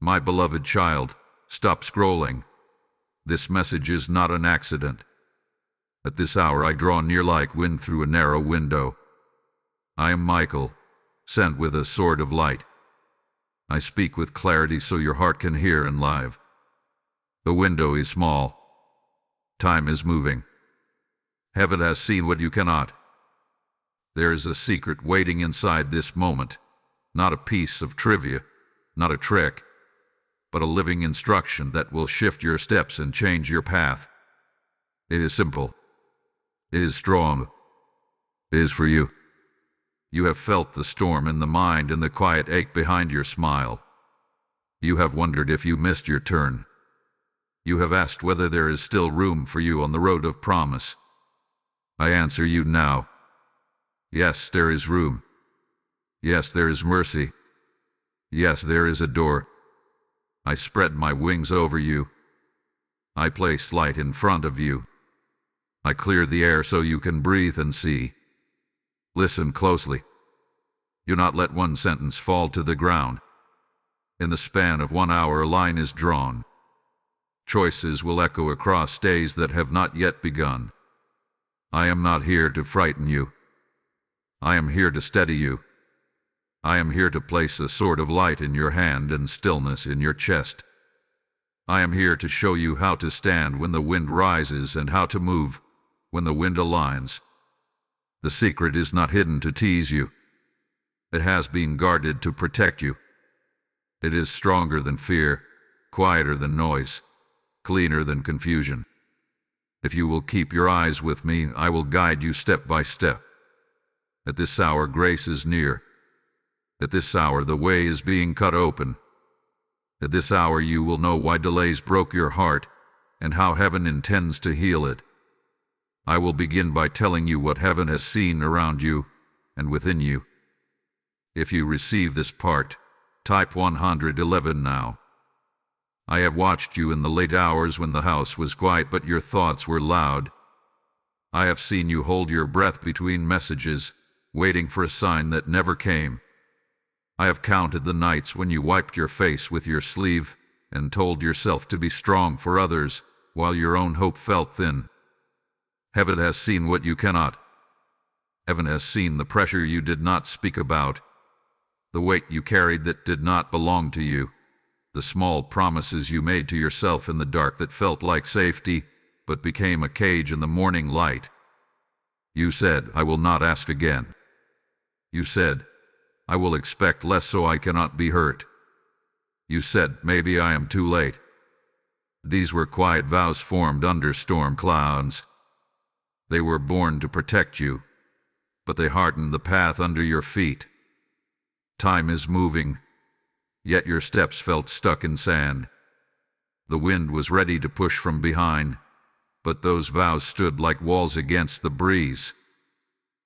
My beloved child, stop scrolling. This message is not an accident. At this hour I draw near like wind through a narrow window. I am Michael, sent with a sword of light. I speak with clarity so your heart can hear and live. The window is small. Time is moving. Heaven has seen what you cannot. There is a secret waiting inside this moment, not a piece of trivia, not a trick, but a living instruction that will shift your steps and change your path. It is simple. It is strong. It is for you. You have felt the storm in the mind and the quiet ache behind your smile. You have wondered if you missed your turn. You have asked whether there is still room for you on the road of promise. I answer you now. Yes, there is room. Yes, there is mercy. Yes, there is a door. I spread my wings over you. I place light in front of you. I clear the air so you can breathe and see. Listen closely. Do not let one sentence fall to the ground. In the span of 1 hour a line is drawn. Choices will echo across days that have not yet begun. I am not here to frighten you. I am here to steady you. I am here to place a sword of light in your hand and stillness in your chest. I am here to show you how to stand when the wind rises and how to move when the wind aligns. The secret is not hidden to tease you. It has been guarded to protect you. It is stronger than fear, quieter than noise, cleaner than confusion. If you will keep your eyes with me, I will guide you step by step. At this hour, grace is near. At this hour, the way is being cut open. At this hour, you will know why delays broke your heart and how heaven intends to heal it. I will begin by telling you what heaven has seen around you and within you. If you receive this part, type 111 now. I have watched you in the late hours when the house was quiet but your thoughts were loud. I have seen you hold your breath between messages, waiting for a sign that never came. I have counted the nights when you wiped your face with your sleeve and told yourself to be strong for others while your own hope felt thin. Heaven has seen what you cannot. Heaven has seen the pressure you did not speak about, the weight you carried that did not belong to you, the small promises you made to yourself in the dark that felt like safety but became a cage in the morning light. You said, I will not ask again. You said, I will expect less so I cannot be hurt. You said, maybe I am too late. These were quiet vows formed under storm clouds. They were born to protect you, but they hardened the path under your feet. Time is moving, yet your steps felt stuck in sand. The wind was ready to push from behind, but those vows stood like walls against the breeze.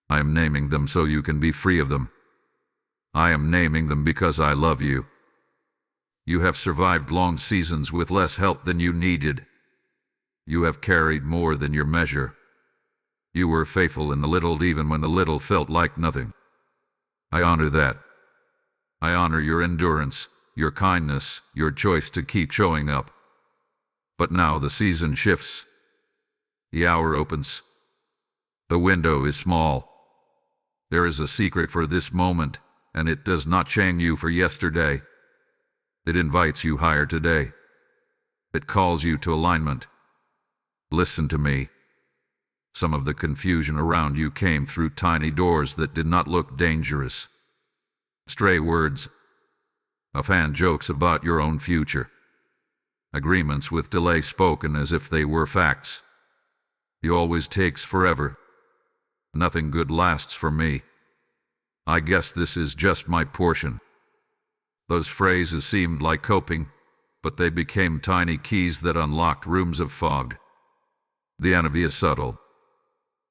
I am naming them so you can be free of them. I am naming them because I love you. You have survived long seasons with less help than you needed. You have carried more than your measure. You were faithful in the little even when the little felt like nothing. I honor that. I honor your endurance, your kindness, your choice to keep showing up. But now the season shifts. The hour opens. The window is small. There is a secret for this moment, and it does not shame you for yesterday. It invites you higher today. It calls you to alignment. Listen to me. Some of the confusion around you came through tiny doors that did not look dangerous. Stray words. Offhand jokes about your own future. Agreements with delay spoken as if they were facts. It always takes forever. Nothing good lasts for me. I guess this is just my portion. Those phrases seemed like coping, but they became tiny keys that unlocked rooms of fog. The enemy is subtle.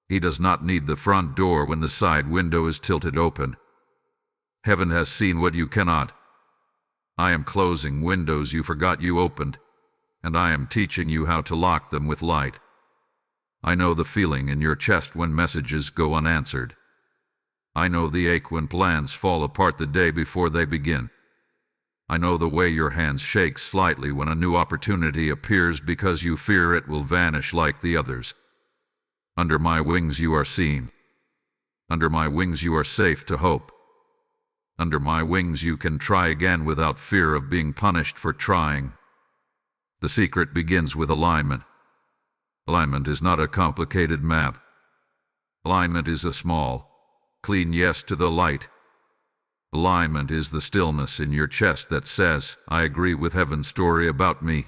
He does not need the front door when the side window is tilted open. Heaven has seen what you cannot. I am closing windows you forgot you opened, and I am teaching you how to lock them with light. I know the feeling in your chest when messages go unanswered. I know the ache when plans fall apart the day before they begin. I know the way your hands shake slightly when a new opportunity appears because you fear it will vanish like the others. Under my wings you are seen. Under my wings you are safe to hope. Under my wings you can try again without fear of being punished for trying. The secret begins with alignment. Alignment is not a complicated map. Alignment is a small, clean yes to the light. Alignment is the stillness in your chest that says, I agree with heaven's story about me.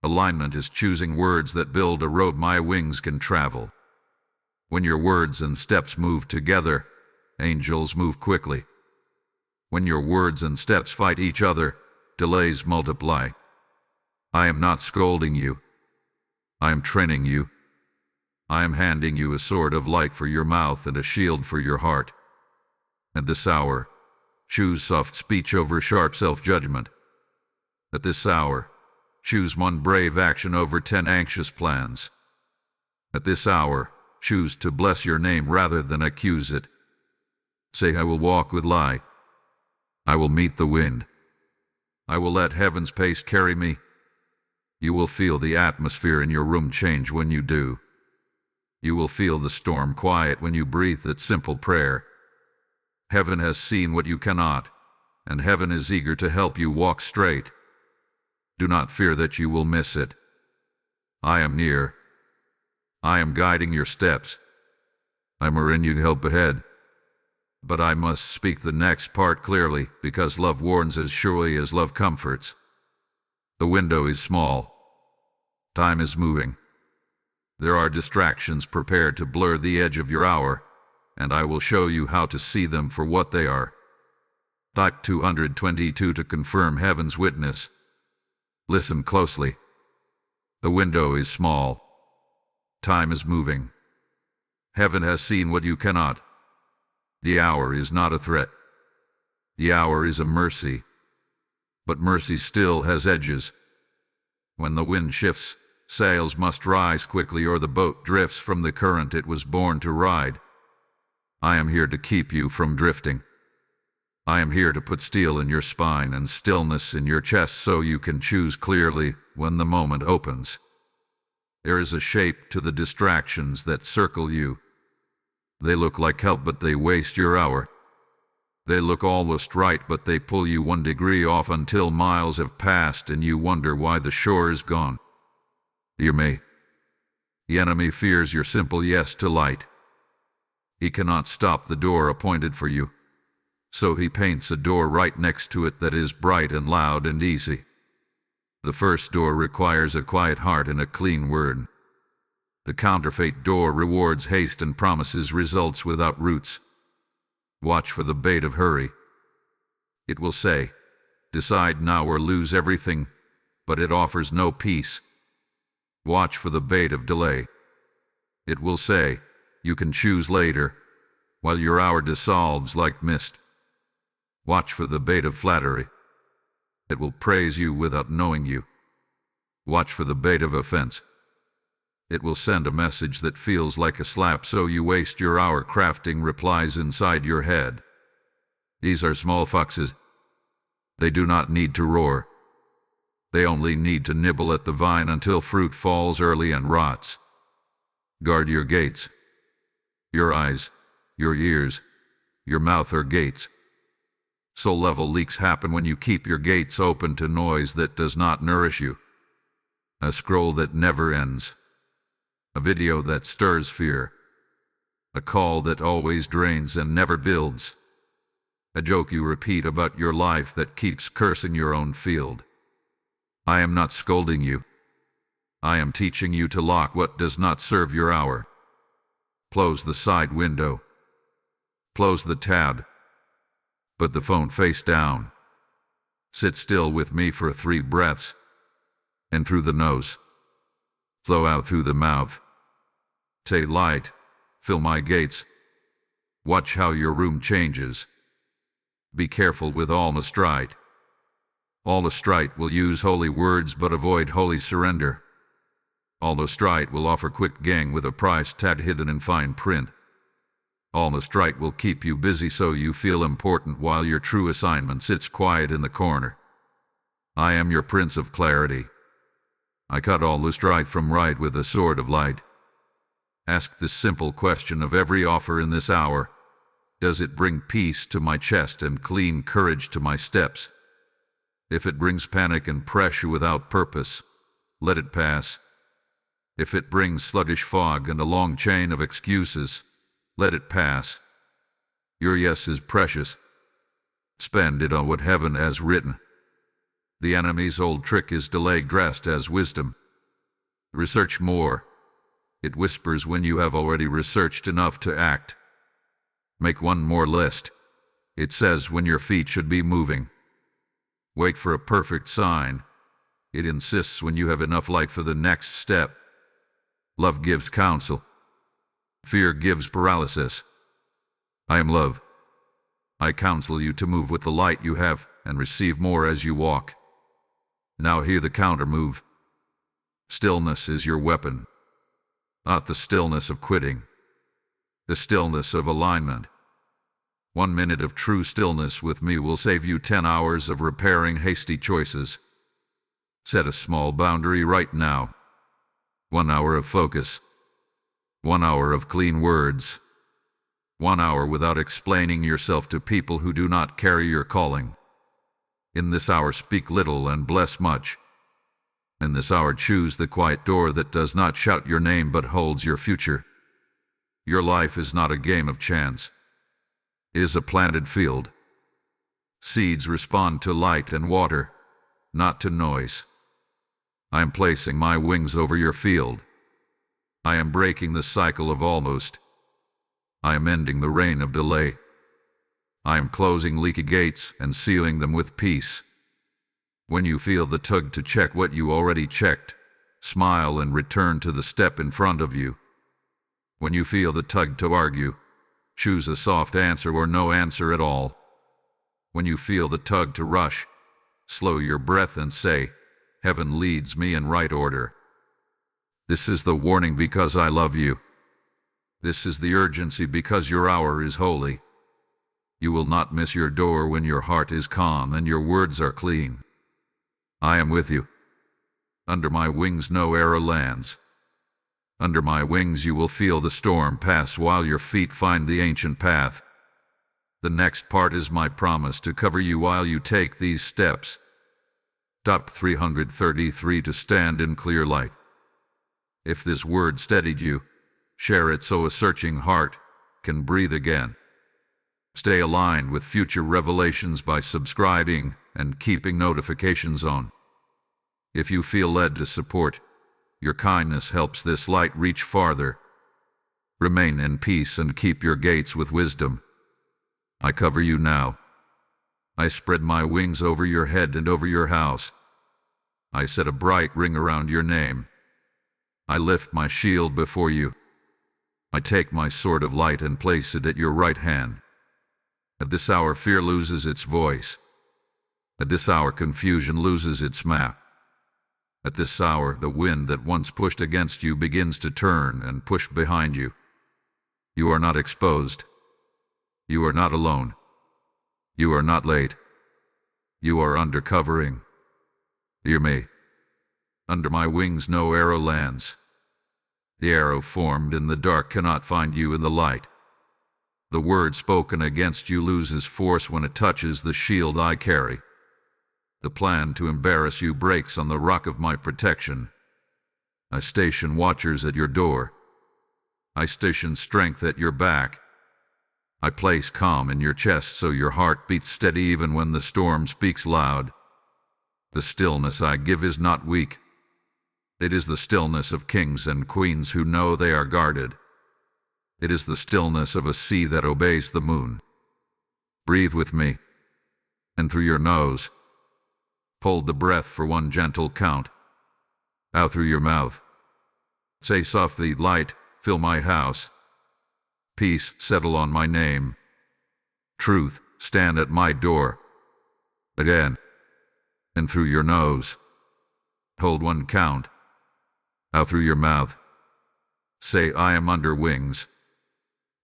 Alignment is choosing words that build a road my wings can travel. When your words and steps move together, angels move quickly. When your words and steps fight each other, delays multiply. I am not scolding you. I am training you. I am handing you a sword of light for your mouth and a shield for your heart. At this hour, choose soft speech over sharp self-judgment. At this hour, choose one brave action over 10 anxious plans. At this hour, choose to bless your name rather than accuse it. Say, I will walk with light. I will meet the wind. I will let heaven's pace carry me. You will feel the atmosphere in your room change when you do. You will feel the storm quiet when you breathe that simple prayer. Heaven has seen what you cannot, and heaven is eager to help you walk straight. Do not fear that you will miss it. I am near. I am guiding your steps. I am in you to help ahead. But I must speak the next part clearly, because love warns as surely as love comforts. The window is small. Time is moving. There are distractions prepared to blur the edge of your hour, and I will show you how to see them for what they are. Type 222 to confirm heaven's witness. Listen closely. The window is small. Time is moving. Heaven has seen what you cannot. The hour is not a threat. The hour is a mercy. But mercy still has edges. When the wind shifts, sails must rise quickly or the boat drifts from the current it was born to ride. I am here to keep you from drifting. I am here to put steel in your spine and stillness in your chest so you can choose clearly when the moment opens. There is a shape to the distractions that circle you. They look like help, but they waste your hour. They look almost right, but they pull you 1 degree off until miles have passed and you wonder why the shore is gone. Hear me. The enemy fears your simple yes to light. He cannot stop the door appointed for you, so he paints a door right next to it that is bright and loud and easy. The first door requires a quiet heart and a clean word. The counterfeit door rewards haste and promises results without roots. Watch for the bait of hurry. It will say, decide now or lose everything, but it offers no peace. Watch for the bait of delay. It will say, you can choose later, while your hour dissolves like mist. Watch for the bait of flattery. It will praise you without knowing you. Watch for the bait of offense. It will send a message that feels like a slap, so you waste your hour crafting replies inside your head. These are small foxes. They do not need to roar. They only need to nibble at the vine until fruit falls early and rots. Guard your gates. Your eyes, your ears, your mouth are gates. Soul-level leaks happen when you keep your gates open to noise that does not nourish you. A scroll that never ends. A video that stirs fear. A call that always drains and never builds. A joke you repeat about your life that keeps cursing your own field. I am not scolding you. I am teaching you to lock what does not serve your hour. Close the side window. Close the tab. Put the phone face down. Sit still with me for 3 breaths. In through the nose. Flow out through the mouth. Say light, fill my gates. Watch how your room changes. Be careful with almost right. Almost right will use holy words but avoid holy surrender. Almost right will offer quick gain with a price tag hidden in fine print. Almost right will keep you busy so you feel important while your true assignment sits quiet in the corner. I am your Prince of Clarity. I cut all the strife from right with a sword of light. Ask this simple question of every offer in this hour. Does it bring peace to my chest and clean courage to my steps? If it brings panic and pressure without purpose, let it pass. If it brings sluggish fog and a long chain of excuses, let it pass. Your yes is precious. Spend it on what heaven has written. The enemy's old trick is delay dressed as wisdom. Research more. It whispers when you have already researched enough to act. Make one more list. It says when your feet should be moving. Wait for a perfect sign. It insists when you have enough light for the next step. Love gives counsel. Fear gives paralysis. I am love. I counsel you to move with the light you have and receive more as you walk. Now hear the counter move. Stillness is your weapon. Not the stillness of quitting. The stillness of alignment. 1 minute of true stillness with me will save you 10 hours of repairing hasty choices. Set a small boundary right now. 1 hour of focus. 1 hour of clean words. 1 hour without explaining yourself to people who do not carry your calling. In this hour speak little and bless much. In this hour choose the quiet door that does not shout your name but holds your future. Your life is not a game of chance. It is a planted field. Seeds respond to light and water, not to noise. I am placing my wings over your field. I am breaking the cycle of almost. I am ending the reign of delay. I am closing leaky gates and sealing them with peace. When you feel the tug to check what you already checked, smile and return to the step in front of you. When you feel the tug to argue, choose a soft answer or no answer at all. When you feel the tug to rush, slow your breath and say, Heaven leads me in right order. This is the warning because I love you. This is the urgency because your hour is holy. You will not miss your door when your heart is calm and your words are clean. I am with you. Under my wings no arrow lands. Under my wings you will feel the storm pass while your feet find the ancient path. The next part is my promise to cover you while you take these steps. Top 333 to stand in clear light. If this word steadied you, share it so a searching heart can breathe again. Stay aligned with future revelations by subscribing and keeping notifications on. If you feel led to support, your kindness helps this light reach farther. Remain in peace and keep your gates with wisdom. I cover you now. I spread my wings over your head and over your house. I set a bright ring around your name. I lift my shield before you. I take my sword of light and place it at your right hand. At this hour fear loses its voice. At this hour confusion loses its map. At this hour the wind that once pushed against you begins to turn and push behind you. You are not exposed. You are not alone. You are not late. You are under covering. Hear me. Under my wings no arrow lands. The arrow formed in the dark cannot find you in the light. The word spoken against you loses force when it touches the shield I carry. The plan to embarrass you breaks on the rock of my protection. I station watchers at your door. I station strength at your back. I place calm in your chest so your heart beats steady even when the storm speaks loud. The stillness I give is not weak. It is the stillness of kings and queens who know they are guarded. It is the stillness of a sea that obeys the moon. Breathe with me. And through your nose, hold the breath for one gentle count. Out through your mouth. Say softly, light, fill my house. Peace, settle on my name. Truth, stand at my door. Again. And through your nose. Hold one count. Out through your mouth. Say, I am under wings.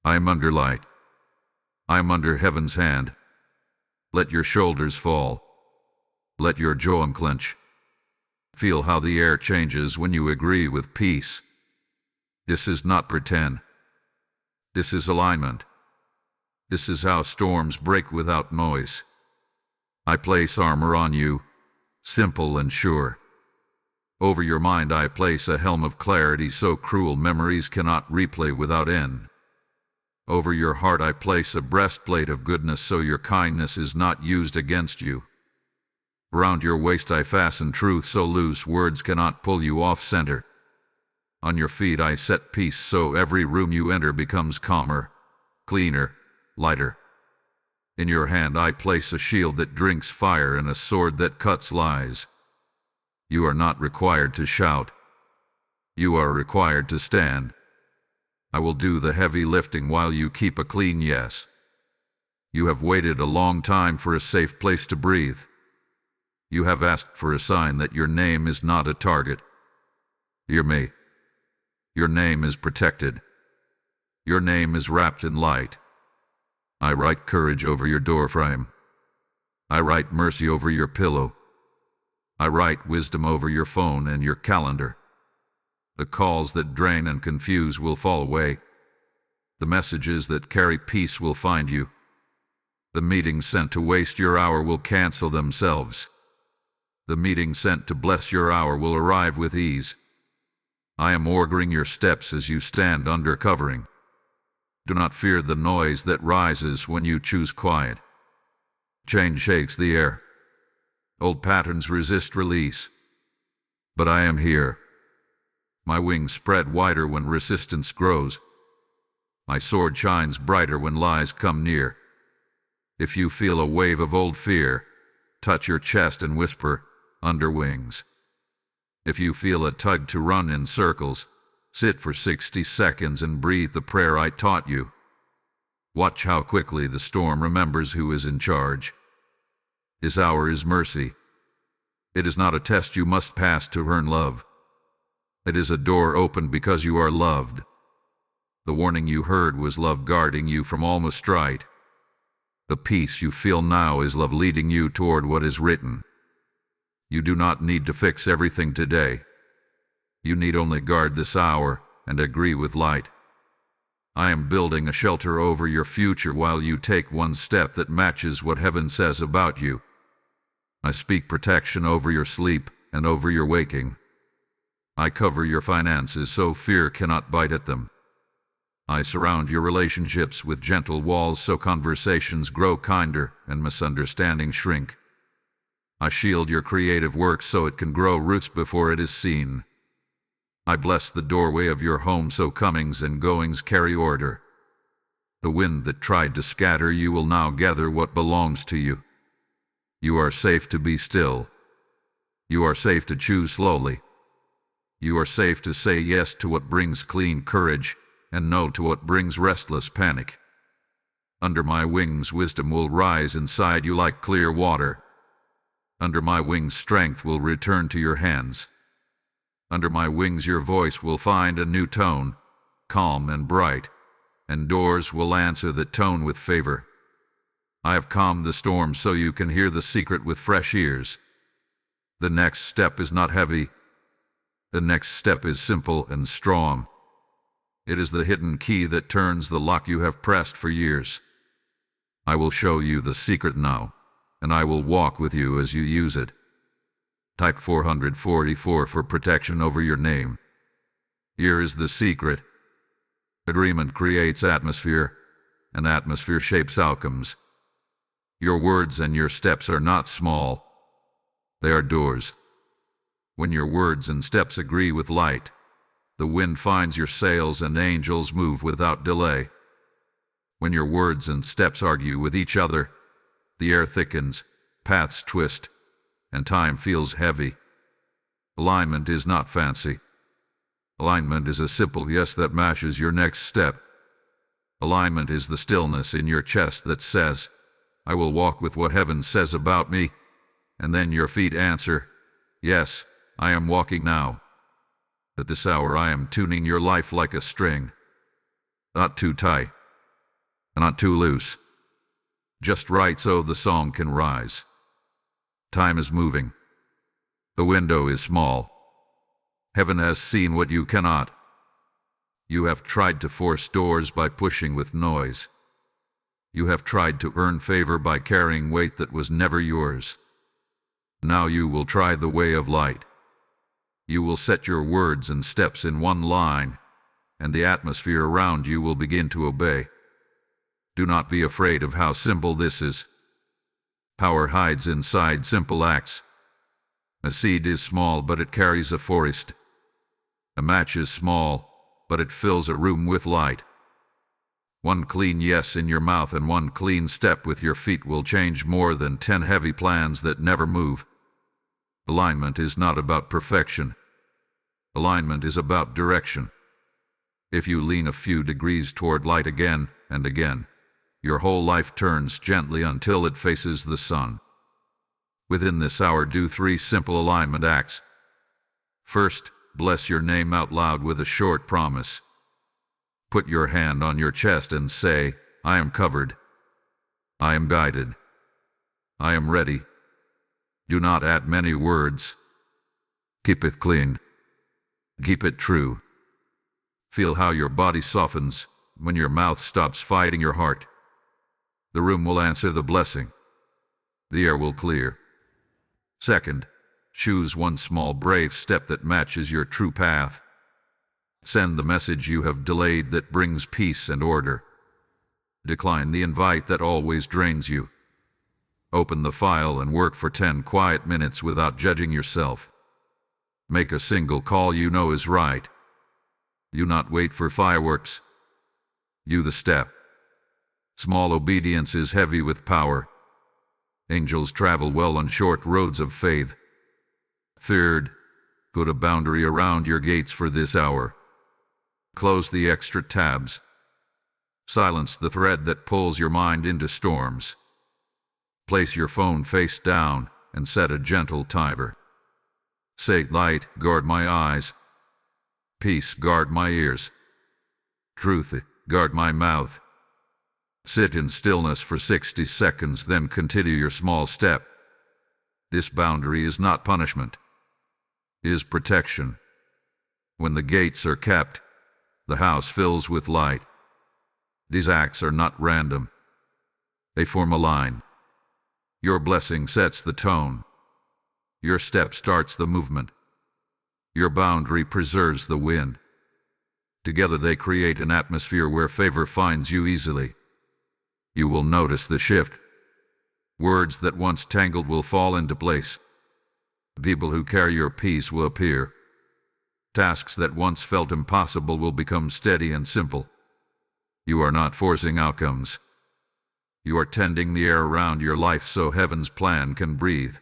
I am under light. I am under heaven's hand. Let your shoulders fall. Let your jaw unclench. Feel how the air changes when you agree with peace. This is not pretend. This is alignment. This is how storms break without noise. I place armor on you, simple and sure. Over your mind I place a helm of clarity so cruel memories cannot replay without end. Over your heart I place a breastplate of goodness so your kindness is not used against you. Around your waist I fasten truth so loose words cannot pull you off center. On your feet I set peace so every room you enter becomes calmer, cleaner, lighter. In your hand I place a shield that drinks fire and a sword that cuts lies. You are not required to shout. You are required to stand. I will do the heavy lifting while you keep a clean yes. You have waited a long time for a safe place to breathe. You have asked for a sign that your name is not a target. Hear me. Your name is protected. Your name is wrapped in light. I write courage over your doorframe. I write mercy over your pillow. I write wisdom over your phone and your calendar. The calls that drain and confuse will fall away. The messages that carry peace will find you. The meetings sent to waste your hour will cancel themselves. The meeting sent to bless your hour will arrive with ease. I am ordering your steps as you stand under covering. Do not fear the noise that rises when you choose quiet. Change shakes the air. Old patterns resist release. But I am here. My wings spread wider when resistance grows. My sword shines brighter when lies come near. If you feel a wave of old fear, touch your chest and whisper, under wings. If you feel a tug to run in circles, sit for 60 seconds and breathe the prayer I taught you. Watch how quickly the storm remembers who is in charge. His hour is mercy. It is not a test you must pass to earn love. It is a door opened because you are loved. The warning you heard was love guarding you from almost right. The peace you feel now is love leading you toward what is written. You do not need to fix everything today. You need only guard this hour and agree with light. I am building a shelter over your future while you take one step that matches what heaven says about you. I speak protection over your sleep and over your waking. I cover your finances so fear cannot bite at them. I surround your relationships with gentle walls so conversations grow kinder and misunderstandings shrink. I shield your creative work so it can grow roots before it is seen. I bless the doorway of your home so comings and goings carry order. The wind that tried to scatter you will now gather what belongs to you. You are safe to be still. You are safe to choose slowly. You are safe to say yes to what brings clean courage and no to what brings restless panic. Under my wings wisdom will rise inside you like clear water. Under my wings strength will return to your hands. Under my wings your voice will find a new tone, calm and bright, and doors will answer that tone with favor. I have calmed the storm so you can hear the secret with fresh ears. The next step is not heavy. The next step is simple and strong. It is the hidden key that turns the lock you have pressed for years. I will show you the secret now, and I will walk with you as you use it. Type 444 for protection over your name. Here is the secret. Agreement creates atmosphere, and atmosphere shapes outcomes. Your words and your steps are not small. They are doors. When your words and steps agree with light, the wind finds your sails and angels move without delay. When your words and steps argue with each other, the air thickens, paths twist, and time feels heavy. Alignment is not fancy. Alignment is a simple yes that matches your next step. Alignment is the stillness in your chest that says, I will walk with what heaven says about me, and then your feet answer, yes, I am walking now. At this hour I am tuning your life like a string. Not too tight, Not too loose. Just right so the song can rise. Time is moving. The window is small. Heaven has seen what you cannot. You have tried to force doors by pushing with noise. You have tried to earn favor by carrying weight that was never yours. Now you will try the way of light. You will set your words and steps in one line, and the atmosphere around you will begin to obey. Do not be afraid of how simple this is. Power hides inside simple acts. A seed is small, but it carries a forest. A match is small, but it fills a room with light. One clean yes in your mouth and one clean step with your feet will change more than 10 heavy plans that never move. Alignment is not about perfection. Alignment is about direction. If you lean a few degrees toward light again and again, your whole life turns gently until it faces the sun. Within this hour, do 3 simple alignment acts. First, bless your name out loud with a short promise. Put your hand on your chest and say, I am covered. I am guided. I am ready. Do not add many words. Keep it clean. Keep it true. Feel how your body softens when your mouth stops fighting your heart. The room will answer the blessing. The air will clear. Second, choose one small brave step that matches your true path. Send the message you have delayed that brings peace and order. Decline the invite that always drains you. Open the file and work for 10 quiet minutes without judging yourself. Make a single call you know is right. You not wait for fireworks. You the step. Small obedience is heavy with power. Angels travel well on short roads of faith. Third, put a boundary around your gates for this hour. Close the extra tabs. Silence the thread that pulls your mind into storms. Place your phone face down and set a gentle timer. Say, light, guard my eyes. Peace, guard my ears. Truth, guard my mouth. Sit in stillness for 60 seconds, then continue your small step. This boundary is not punishment. It is protection. When the gates are kept, the house fills with light. These acts are not random. They form a line. Your blessing sets the tone. Your step starts the movement. Your boundary preserves the wind. Together they create an atmosphere where favor finds you easily. You will notice the shift. Words that once tangled will fall into place. People who carry your peace will appear. Tasks that once felt impossible will become steady and simple. You are not forcing outcomes. You are tending the air around your life so heaven's plan can breathe.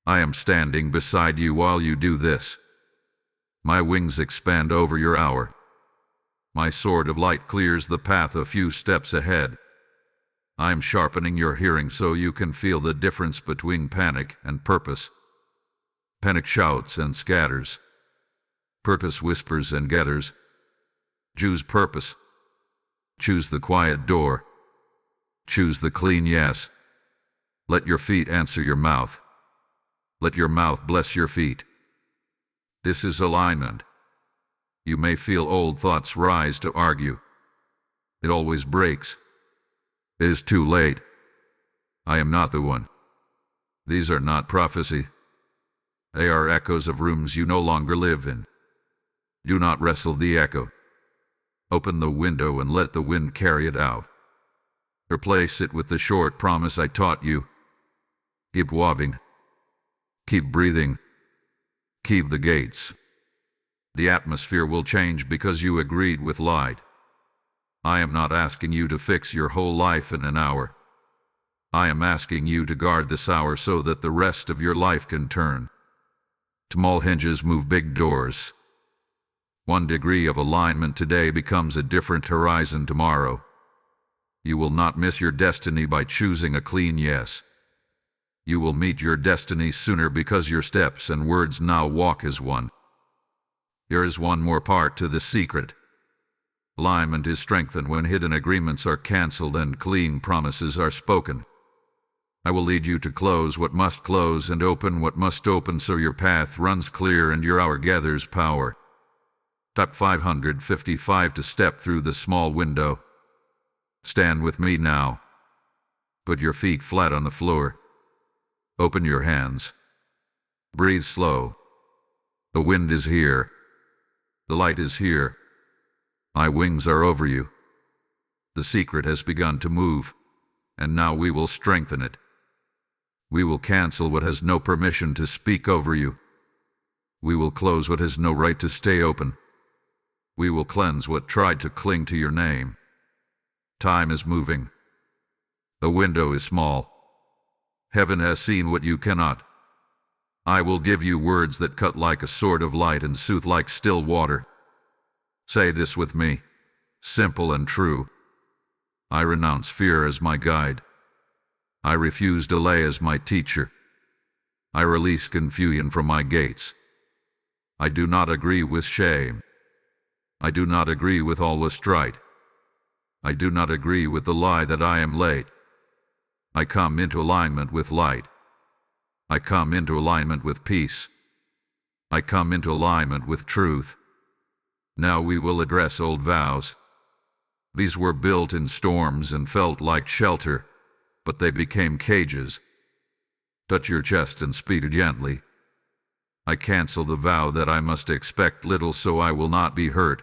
I am standing beside you while you do this. My wings expand over your hour. My sword of light clears the path a few steps ahead. I am sharpening your hearing so you can feel the difference between panic and purpose. Panic shouts and scatters. Purpose whispers and gathers. Choose purpose. Choose the quiet door. Choose the clean yes. Let your feet answer your mouth. Let your mouth bless your feet. This is alignment. You may feel old thoughts rise to argue. It always breaks. It is too late. I am not the one. These are not prophecy. They are echoes of rooms you no longer live in. Do not wrestle the echo. Open the window and let the wind carry it out. Replace it with the short promise I taught you. Keep walking. Keep breathing. Keep the gates. The atmosphere will change because you agreed with light. I am not asking you to fix your whole life in an hour. I am asking you to guard this hour so that the rest of your life can turn. Small hinges move big doors. 1 degree of alignment today becomes a different horizon tomorrow. You will not miss your destiny by choosing a clean yes. You will meet your destiny sooner because your steps and words now walk as one. There is one more part to the secret. Alignment is strengthened when hidden agreements are cancelled and clean promises are spoken. I will lead you to close what must close and open what must open, so your path runs clear and your hour gathers power. Step 555 to step through the small window. Stand with me now. Put your feet flat on the floor. Open your hands. Breathe slow. The wind is here. The light is here. My wings are over you. The secret has begun to move, and now we will strengthen it. We will cancel what has no permission to speak over you. We will close what has no right to stay open. We will cleanse what tried to cling to your name. Time is moving. The window is small. Heaven has seen what you cannot. I will give you words that cut like a sword of light and soothe like still water. Say this with me, simple and true. I renounce fear as my guide. I refuse delay as my teacher. I release confusion from my gates. I do not agree with shame. I do not agree with always right. I do not agree with the lie that I am late. I come into alignment with light. I come into alignment with peace. I come into alignment with truth. Now we will address old vows. These were built in storms and felt like shelter, but they became cages. Touch your chest and speak gently. I cancel the vow that I must expect little so I will not be hurt.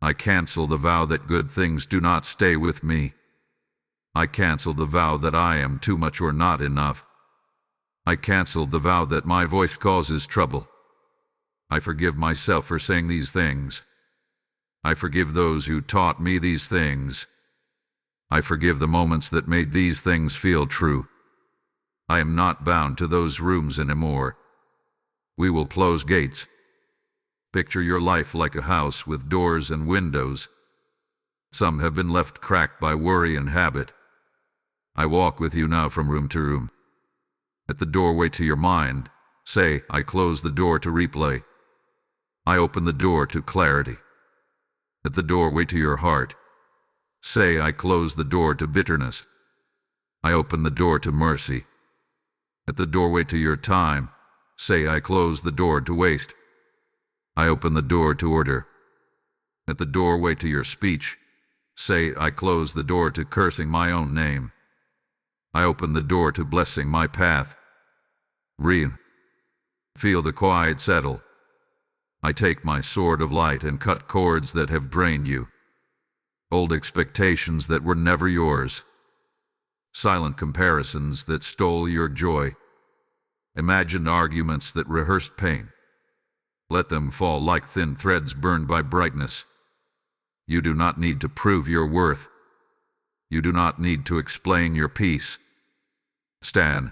I cancel the vow that good things do not stay with me. I cancel the vow that I am too much or not enough. I cancel the vow that my voice causes trouble. I forgive myself for saying these things. I forgive those who taught me these things. I forgive the moments that made these things feel true. I am not bound to those rooms anymore. We will close gates. Picture your life like a house with doors and windows. Some have been left cracked by worry and habit. I walk with you now from room to room. At the doorway to your mind, say, I close the door to replay. I open the door to clarity. At the doorway to your heart, say, I close the door to bitterness. I open the door to mercy. At the doorway to your time, say, I close the door to waste. I open the door to order. At the doorway to your speech, say, I close the door to cursing my own name. I open the door to blessing my path. Breathe. Feel the quiet settle. I take my sword of light and cut cords that have drained you. Old expectations that were never yours. Silent comparisons that stole your joy. Imagined arguments that rehearsed pain. Let them fall like thin threads burned by brightness. You do not need to prove your worth. You do not need to explain your peace. Stand.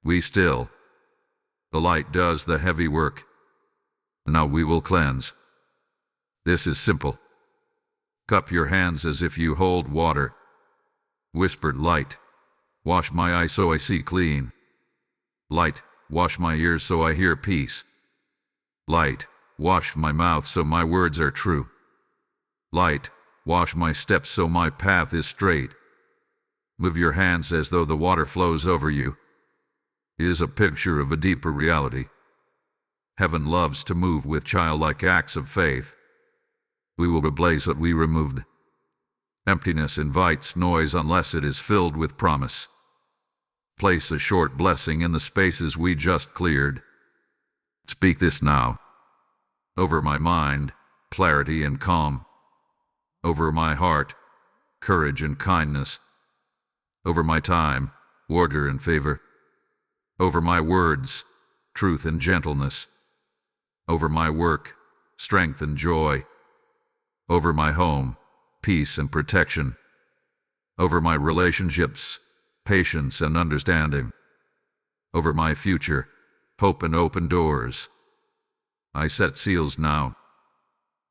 Be still. The light does the heavy work. Now we will cleanse. This is simple. Cup your hands as if you hold water. Whispered light, wash my eyes so I see clean. Light, wash my ears so I hear peace. Light, wash my mouth so my words are true. Light, wash my steps so my path is straight. Move your hands as though the water flows over you. It is a picture of a deeper reality. Heaven loves to move with childlike acts of faith. We will replace what we removed. Emptiness invites noise unless it is filled with promise. Place a short blessing in the spaces we just cleared. Speak this now. Over my mind, clarity and calm. Over my heart, courage and kindness. Over my time, order and favor. Over my words, truth and gentleness. Over my work, strength and joy. Over my home, peace and protection. Over my relationships, patience and understanding. Over my future, hope and open doors. I set seals now.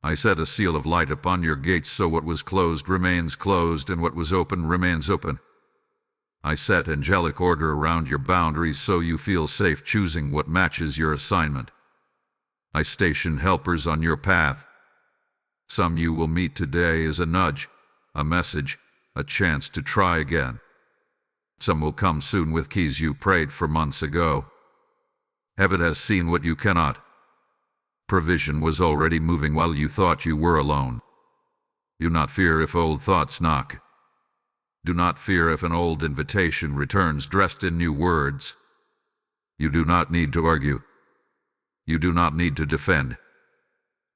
I set a seal of light upon your gates so what was closed remains closed and what was open remains open. I set angelic order around your boundaries so you feel safe choosing what matches your assignment. I station helpers on your path. Some you will meet today is a nudge, a message, a chance to try again. Some will come soon with keys you prayed for months ago. Heaven has seen what you cannot. Provision was already moving while you thought you were alone. Do not fear if old thoughts knock. Do not fear if an old invitation returns dressed in new words. You do not need to argue. You do not need to defend.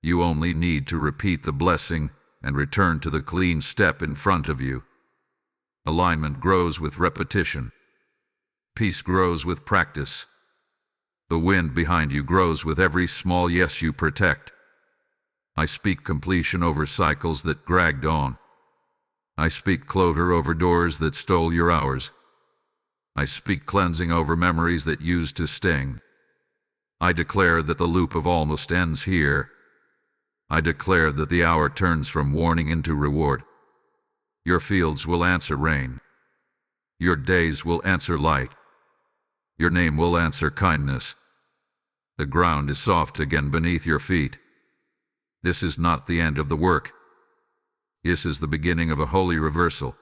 You only need to repeat the blessing and return to the clean step in front of you. Alignment grows with repetition. Peace grows with practice. The wind behind you grows with every small yes you protect. I speak completion over cycles that dragged on. I speak closure over doors that stole your hours. I speak cleansing over memories that used to sting. I declare that the loop of almost ends here. I declare that the hour turns from warning into reward. Your fields will answer rain. Your days will answer light. Your name will answer kindness. The ground is soft again beneath your feet. This is not the end of the work. This is the beginning of a holy reversal.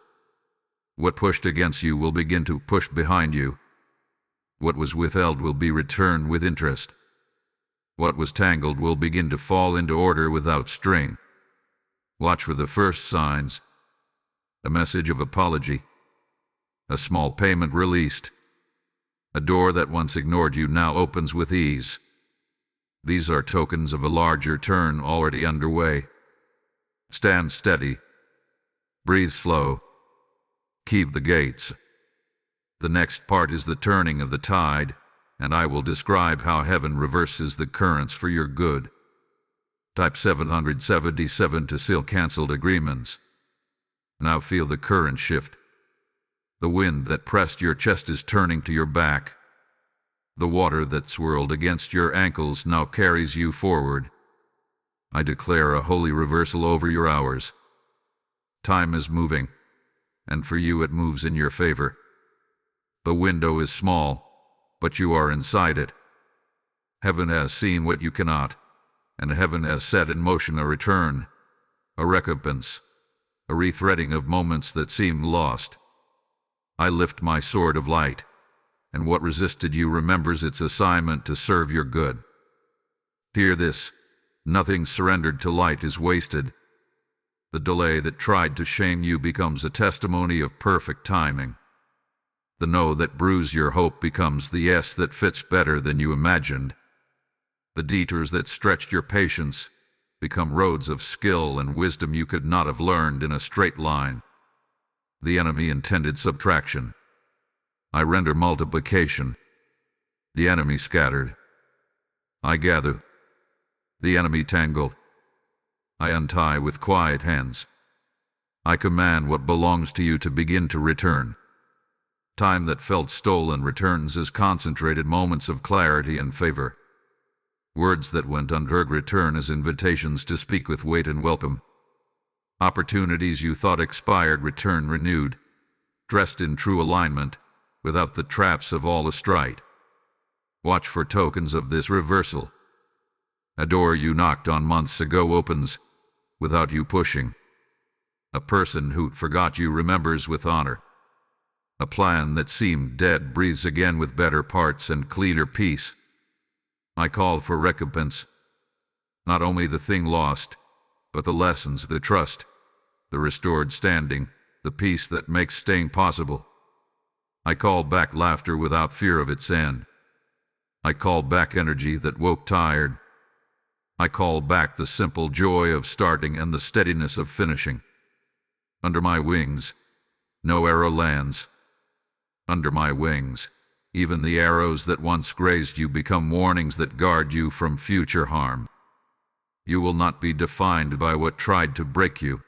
What pushed against you will begin to push behind you. What was withheld will be returned with interest. What was tangled will begin to fall into order without strain. Watch for the first signs. A message of apology. A small payment released. A door that once ignored you now opens with ease. These are tokens of a larger turn already underway. Stand steady. Breathe slow. Keep the gates. The next part is the turning of the tide, and I will describe how heaven reverses the currents for your good. Type 777 to seal canceled agreements. Now feel the current shift. The wind that pressed your chest is turning to your back. The water that swirled against your ankles now carries you forward. I declare a holy reversal over your hours. Time is moving, and for you it moves in your favor. The window is small, but you are inside it. Heaven has seen what you cannot, and heaven has set in motion a return, a recompense, a rethreading of moments that seemed lost. I lift my sword of light, and what resisted you remembers its assignment to serve your good. Hear this. Nothing surrendered to light is wasted. The delay that tried to shame you becomes a testimony of perfect timing. The no that bruised your hope becomes the yes that fits better than you imagined. The detours that stretched your patience become roads of skill and wisdom you could not have learned in a straight line. The enemy intended subtraction. I render multiplication. The enemy scattered. I gather. The enemy tangled. I untie with quiet hands. I command what belongs to you to begin to return. Time that felt stolen returns as concentrated moments of clarity and favor. Words that went unheard return as invitations to speak with weight and welcome. Opportunities you thought expired return renewed, dressed in true alignment, without the traps of all astride. Watch for tokens of this reversal. A door you knocked on months ago opens, without you pushing. A person who forgot you remembers with honor. A plan that seemed dead breathes again with better parts and cleaner peace. I call for recompense. Not only the thing lost, but the lessons, the trust, the restored standing, the peace that makes staying possible. I call back laughter without fear of its end. I call back energy that woke tired. I call back the simple joy of starting and the steadiness of finishing. Under my wings, no arrow lands. Under my wings, even the arrows that once grazed you become warnings that guard you from future harm. You will not be defined by what tried to break you.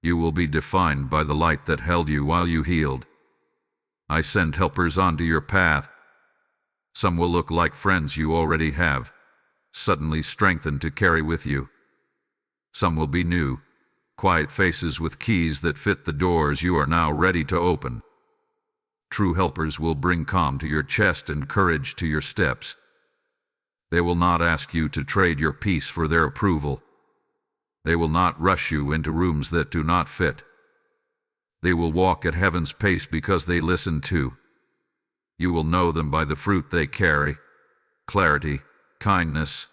You will be defined by the light that held you while you healed. I send helpers onto your path. Some will look like friends you already have, suddenly strengthened to carry with you. Some will be new, quiet faces with keys that fit the doors you are now ready to open. True helpers will bring calm to your chest and courage to your steps. They will not ask you to trade your peace for their approval. They will not rush you into rooms that do not fit. They will walk at heaven's pace because they listen to. You will know them by the fruit they carry: clarity, kindness,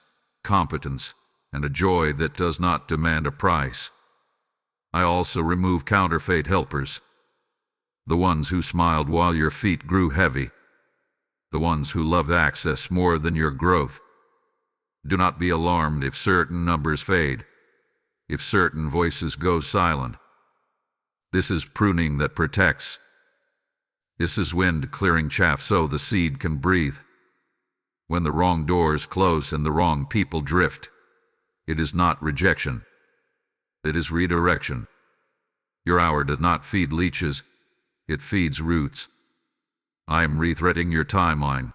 competence, and a joy that does not demand a price. I also remove counterfeit helpers, the ones who smiled while your feet grew heavy, the ones who loved access more than your growth. Do not be alarmed if certain numbers fade, if certain voices go silent. This is pruning that protects. This is wind clearing chaff so the seed can breathe. When the wrong doors close and the wrong people drift, it is not rejection. It is redirection. Your hour does not feed leeches, it feeds roots. I am rethreading your timeline.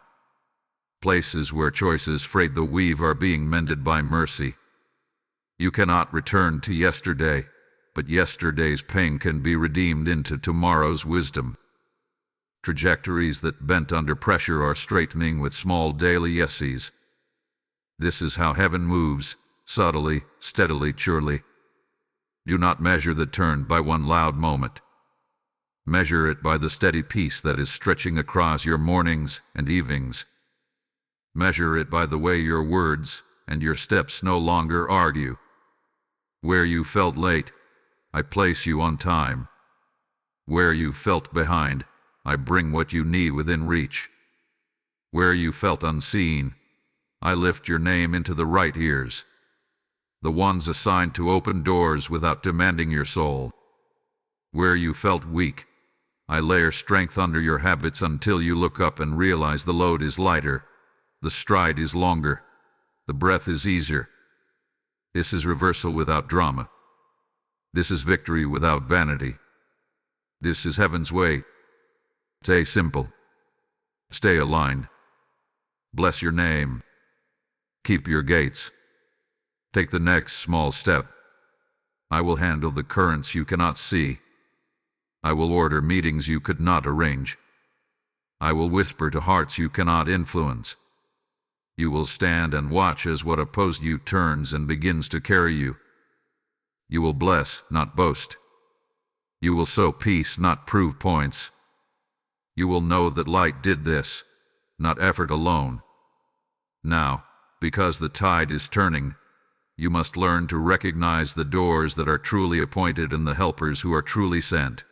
Places where choices frayed the weave are being mended by mercy. You cannot return to yesterday, but yesterday's pain can be redeemed into tomorrow's wisdom. Trajectories that bent under pressure are straightening with small daily yeses. This is how heaven moves, subtly, steadily, surely. Do not measure the turn by one loud moment. Measure it by the steady peace that is stretching across your mornings and evenings. Measure it by the way your words and your steps no longer argue. Where you felt late, I place you on time. Where you felt behind, I bring what you need within reach. Where you felt unseen, I lift your name into the right ears, the ones assigned to open doors without demanding your soul. Where you felt weak, I layer strength under your habits until you look up and realize the load is lighter, the stride is longer, the breath is easier. This is reversal without drama. This is victory without vanity. This is heaven's way. Stay simple. Stay aligned. Bless your name. Keep your gates. Take the next small step. I will handle the currents you cannot see. I will order meetings you could not arrange. I will whisper to hearts you cannot influence. You will stand and watch as what opposed you turns and begins to carry you. You will bless, not boast. You will sow peace, not prove points. You will know that light did this, not effort alone. Now, because the tide is turning, you must learn to recognize the doors that are truly appointed and the helpers who are truly sent.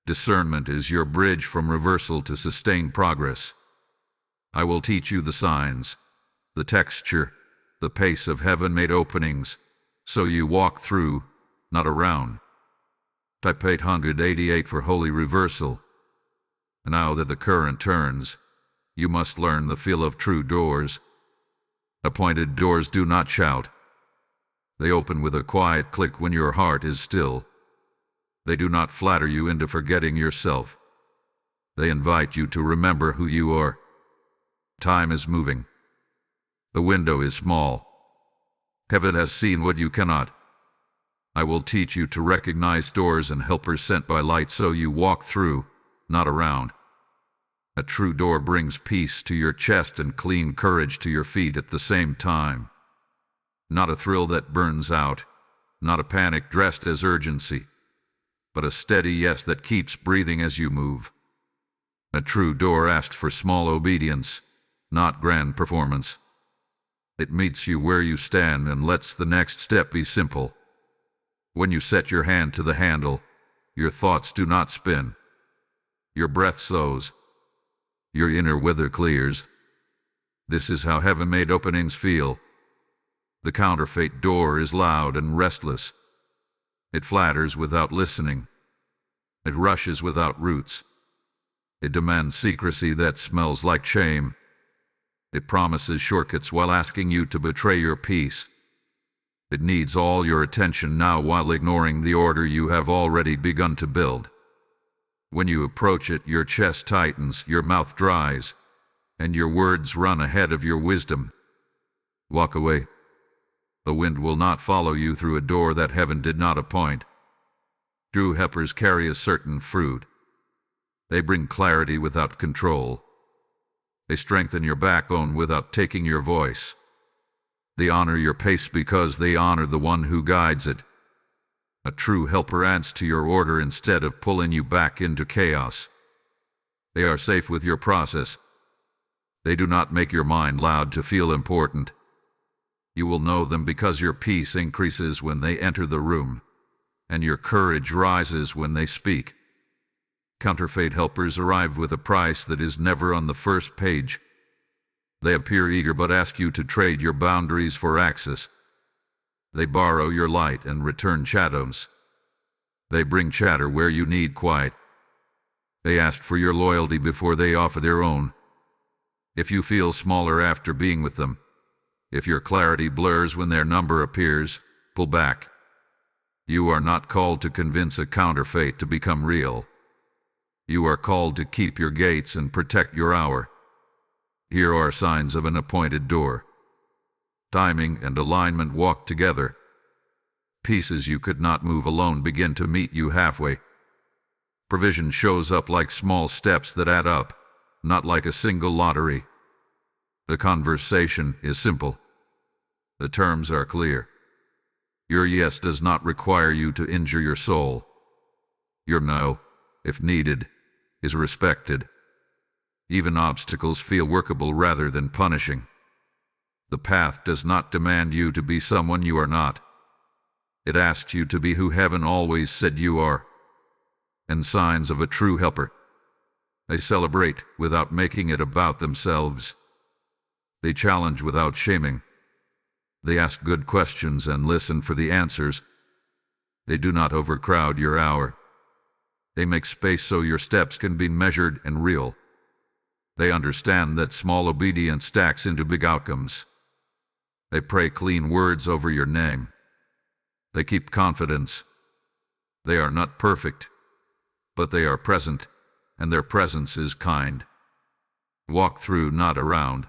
Discernment is your bridge from reversal to sustained progress. I will teach you the signs, the texture, the pace of heaven-made openings, so you walk through, not around. Type 888 for holy reversal. Now that the current turns, you must learn the feel of true doors. Appointed doors do not shout. They open with a quiet click when your heart is still. They do not flatter you into forgetting yourself. They invite you to remember who you are. Time is moving. The window is small. Heaven has seen what you cannot. I will teach you to recognize doors and helpers sent by light so you walk through, not around. A true door brings peace to your chest and clean courage to your feet at the same time. Not a thrill that burns out, not a panic dressed as urgency, but a steady yes that keeps breathing as you move. A true door asks for small obedience, not grand performance. It meets you where you stand and lets the next step be simple. When you set your hand to the handle, your thoughts do not spin. Your breath slows. Your inner weather clears. This is how heaven-made openings feel. The counterfeit door is loud and restless. It flatters without listening. It rushes without roots. It demands secrecy that smells like shame. It promises shortcuts while asking you to betray your peace. It needs all your attention now while ignoring the order you have already begun to build. When you approach it, your chest tightens, your mouth dries, and your words run ahead of your wisdom. Walk away. The wind will not follow you through a door that heaven did not appoint. True helpers carry a certain fruit. They bring clarity without control. They strengthen your backbone without taking your voice. They honor your pace because they honor the one who guides it. A true helper adds to your order instead of pulling you back into chaos. They are safe with your process. They do not make your mind loud to feel important. You will know them because your peace increases when they enter the room, and your courage rises when they speak. Counterfeit helpers arrive with a price that is never on the first page. They appear eager but ask you to trade your boundaries for access. They borrow your light and return shadows. They bring chatter where you need quiet. They ask for your loyalty before they offer their own. If you feel smaller after being with them, if your clarity blurs when their number appears, pull back. You are not called to convince a counterfeit to become real. You are called to keep your gates and protect your hour. Here are signs of an appointed door. Timing and alignment walk together. Pieces you could not move alone begin to meet you halfway. Provision shows up like small steps that add up, not like a single lottery. The conversation is simple. The terms are clear. Your yes does not require you to injure your soul. Your no, if needed, is respected. Even obstacles feel workable rather than punishing. The path does not demand you to be someone you are not. It asks you to be who heaven always said you are. And signs of a true helper. They celebrate without making it about themselves. They challenge without shaming. They ask good questions and listen for the answers. They do not overcrowd your hour. They make space so your steps can be measured and real. They understand that small obedience stacks into big outcomes. They pray clean words over your name. They keep confidence. They are not perfect, but they are present, and their presence is kind. Walk through, not around.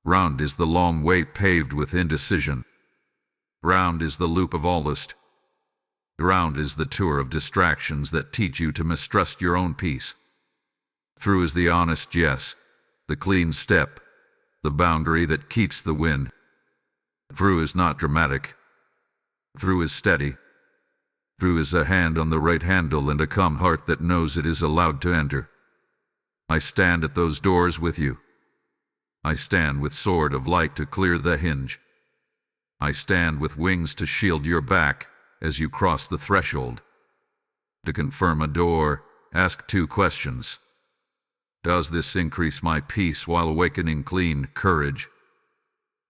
Round is the long way paved with indecision. Round is the loop of all lust. Round is the tour of distractions that teach you to mistrust your own peace. Through is the honest yes, the clean step, the boundary that keeps the wind. Through is not dramatic. Through is steady. Through is a hand on the right handle and a calm heart that knows it is allowed to enter. I stand at those doors with you. I stand with sword of light to clear the hinge. I stand with wings to shield your back as you cross the threshold. To confirm a door, ask 2 questions. Does this increase my peace while awakening clean courage?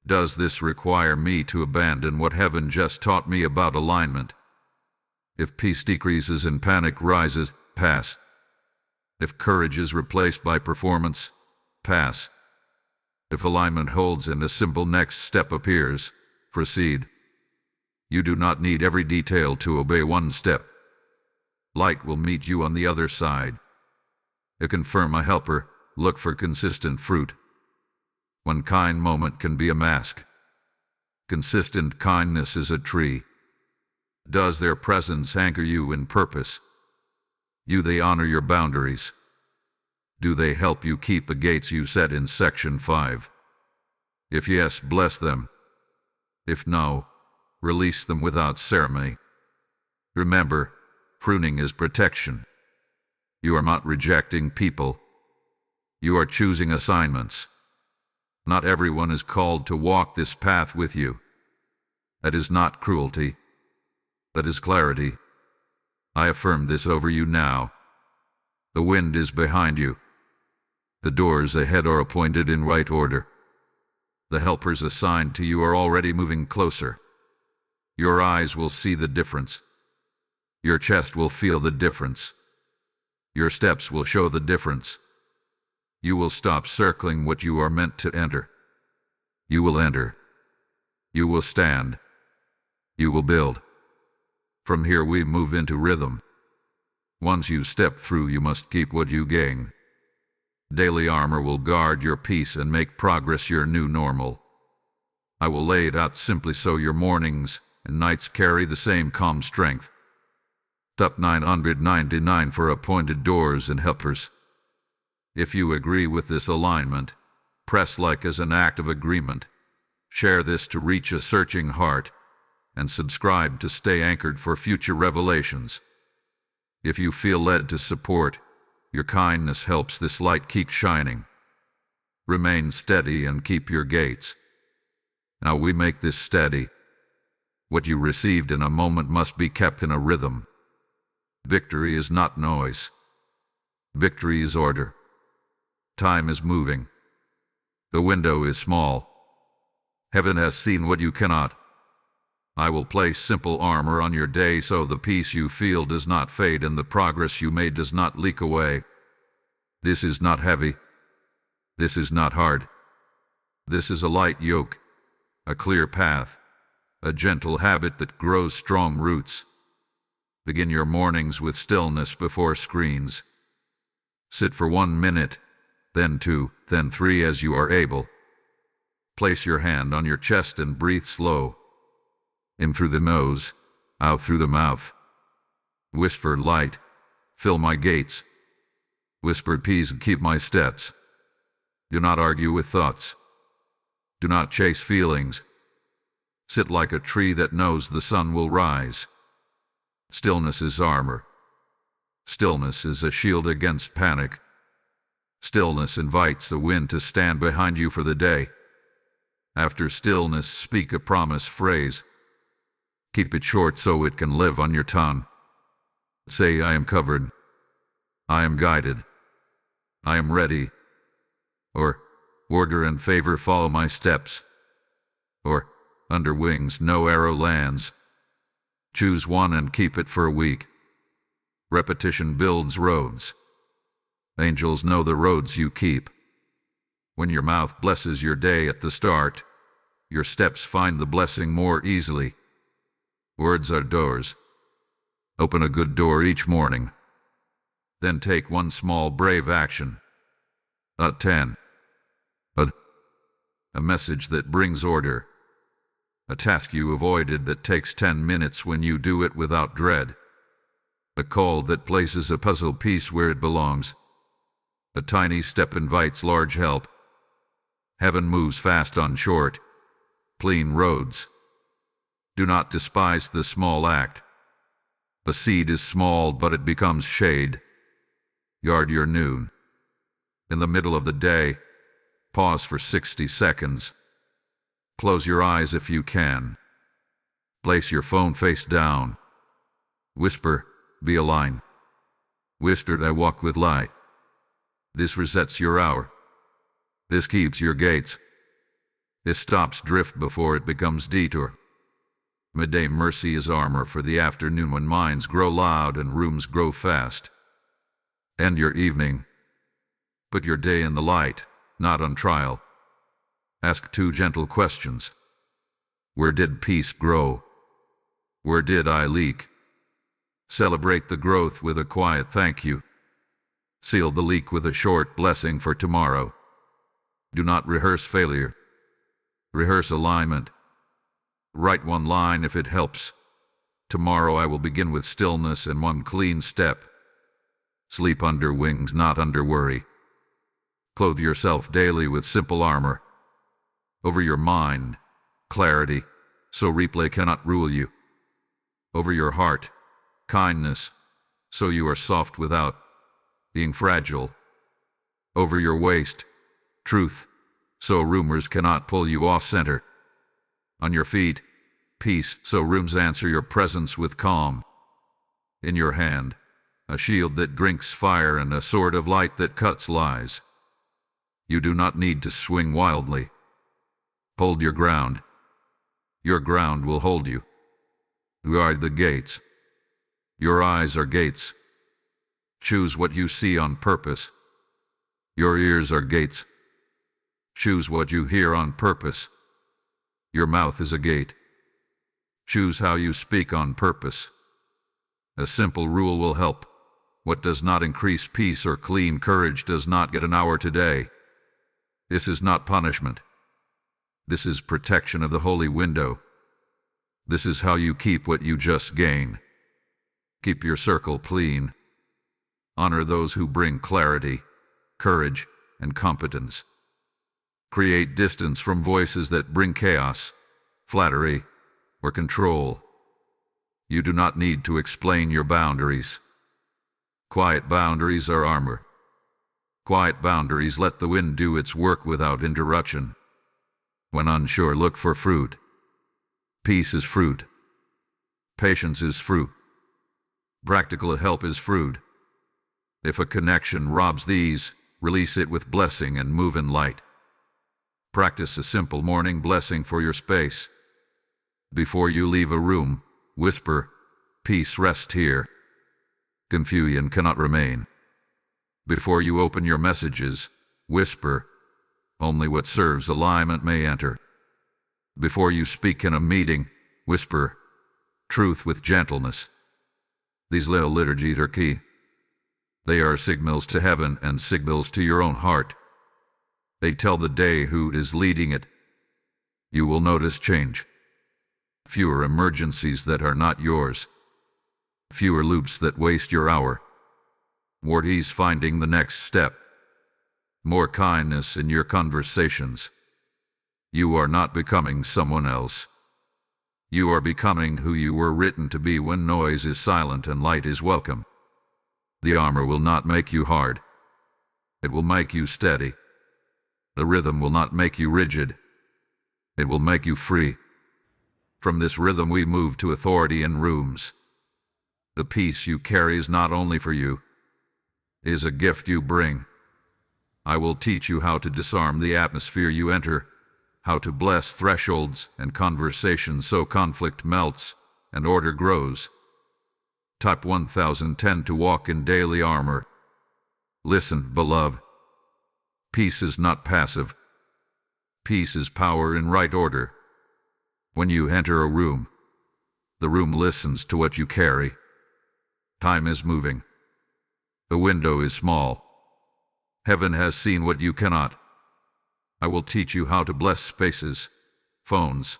Does this require me to abandon what heaven just taught me about alignment? If peace decreases and panic rises, pass. If courage is replaced by performance, pass. If alignment holds and a simple next step appears, proceed. You do not need every detail to obey one step. Light will meet you on the other side. To confirm a helper, look for consistent fruit. One kind moment can be a mask. Consistent kindness is a tree. Does their presence anchor you in purpose? Do they honor your boundaries? Do they help you keep the gates you set in Section 5? If yes, bless them. If no, release them without ceremony. Remember, pruning is protection. You are not rejecting people. You are choosing assignments. Not everyone is called to walk this path with you. That is not cruelty. That is clarity. I affirm this over you now. The wind is behind you. The doors ahead are appointed in right order. The helpers assigned to you are already moving closer. Your eyes will see the difference. Your chest will feel the difference. Your steps will show the difference. You will stop circling what you are meant to enter. You will enter. You will stand. You will build. From here we move into rhythm. Once you step through, you must keep what you gain. Daily armor will guard your peace and make progress your new normal. I will lay it out simply so your mornings and nights carry the same calm strength. Step 999 for appointed doors and helpers. If you agree with this alignment, press like as an act of agreement. Share this to reach a searching heart, and subscribe to stay anchored for future revelations. If you feel led to support, your kindness helps this light keep shining. Remain steady and keep your gates. Now we make this steady. What you received in a moment must be kept in a rhythm. Victory is not noise. Victory is order. Time is moving. The window is small. Heaven has seen what you cannot. I will place simple armor on your day so the peace you feel does not fade and the progress you made does not leak away. This is not heavy. This is not hard. This is a light yoke, a clear path, a gentle habit that grows strong roots. Begin your mornings with stillness before screens. Sit for 1 minute, then 2, then 3 as you are able. Place your hand on your chest and breathe slow. In through the nose, out through the mouth. Whisper light, fill my gates. Whisper peace and keep my steps. Do not argue with thoughts. Do not chase feelings. Sit like a tree that knows the sun will rise. Stillness is armor. Stillness is a shield against panic. Stillness invites the wind to stand behind you for the day. After stillness, speak a promise phrase. Keep it short so it can live on your tongue. Say, I am covered. I am guided. I am ready. Or, order and favor follow my steps. Or, under wings no arrow lands. Choose one and keep it for a week. Repetition builds roads. Angels know the roads you keep. When your mouth blesses your day at the start, your steps find the blessing more easily. Words are doors. Open a good door each morning. Then take one small brave action. Not 10. A message that brings order. A task you avoided that takes 10 minutes when you do it without dread. A call that places a puzzle piece where it belongs. A tiny step invites large help. Heaven moves fast on short, clean roads. Do not despise the small act. A seed is small, but it becomes shade. Guard your noon. In the middle of the day, pause for 60 seconds. Close your eyes if you can. Place your phone face down. Whisper, be a line. Whisper, I walk with light. This resets your hour. This keeps your gates. This stops drift before it becomes detour. Midday mercy is armor for the afternoon when minds grow loud and rooms grow fast. End your evening. Put your day in the light, not on trial. Ask 2 gentle questions. Where did peace grow? Where did I leak? Celebrate the growth with a quiet thank you. Seal the leak with a short blessing for tomorrow. Do not rehearse failure. Rehearse alignment. Write 1 line if it helps. Tomorrow I will begin with stillness and 1 clean step. Sleep under wings, not under worry. Clothe yourself daily with simple armor. Over your mind, clarity, so replay cannot rule you. Over your heart, kindness, so you are soft without being fragile. Over your waist, truth, so rumors cannot pull you off center. On your feet, peace, so rooms answer your presence with calm. In your hand, a shield that drinks fire and a sword of light that cuts lies. You do not need to swing wildly. Hold your ground. Your ground will hold you. Guard the gates. Your eyes are gates. Choose what you see on purpose. Your ears are gates. Choose what you hear on purpose. Your mouth is a gate. Choose how you speak on purpose. A simple rule will help. What does not increase peace or clean courage does not get an hour today. This is not punishment. This is protection of the holy window. This is how you keep what you just gain. Keep your circle clean. Honor those who bring clarity, courage, and competence. Create distance from voices that bring chaos, flattery, or control. You do not need to explain your boundaries. Quiet boundaries are armor. Quiet boundaries let the wind do its work without interruption. When unsure, look for fruit. Peace is fruit. Patience is fruit. Practical help is fruit. If a connection robs these, release it with blessing and move in light. Practice a simple morning blessing for your space. Before you leave a room, whisper, "Peace rests here." Confusion cannot remain. Before you open your messages, whisper, "Only what serves alignment may enter." Before you speak in a meeting, whisper, "Truth with gentleness." These little liturgies are key. They are signals to heaven and signals to your own heart. They tell the day who is leading it. You will notice change. Fewer emergencies that are not yours. Fewer loops that waste your hour. More ease finding the next step. More kindness in your conversations. You are not becoming someone else. You are becoming who you were written to be when noise is silent and light is welcome. The armor will not make you hard. It will make you steady. The rhythm will not make you rigid. It will make you free. From this rhythm we move to authority in rooms. The peace you carry is not only for you, it is a gift you bring. I will teach you how to disarm the atmosphere you enter, how to bless thresholds and conversations so conflict melts and order grows. Type 1010 to walk in daily armor. Listen, beloved. Peace is not passive. Peace is power in right order. When you enter a room, the room listens to what you carry. Time is moving. The window is small. Heaven has seen what you cannot. I will teach you how to bless spaces, phones,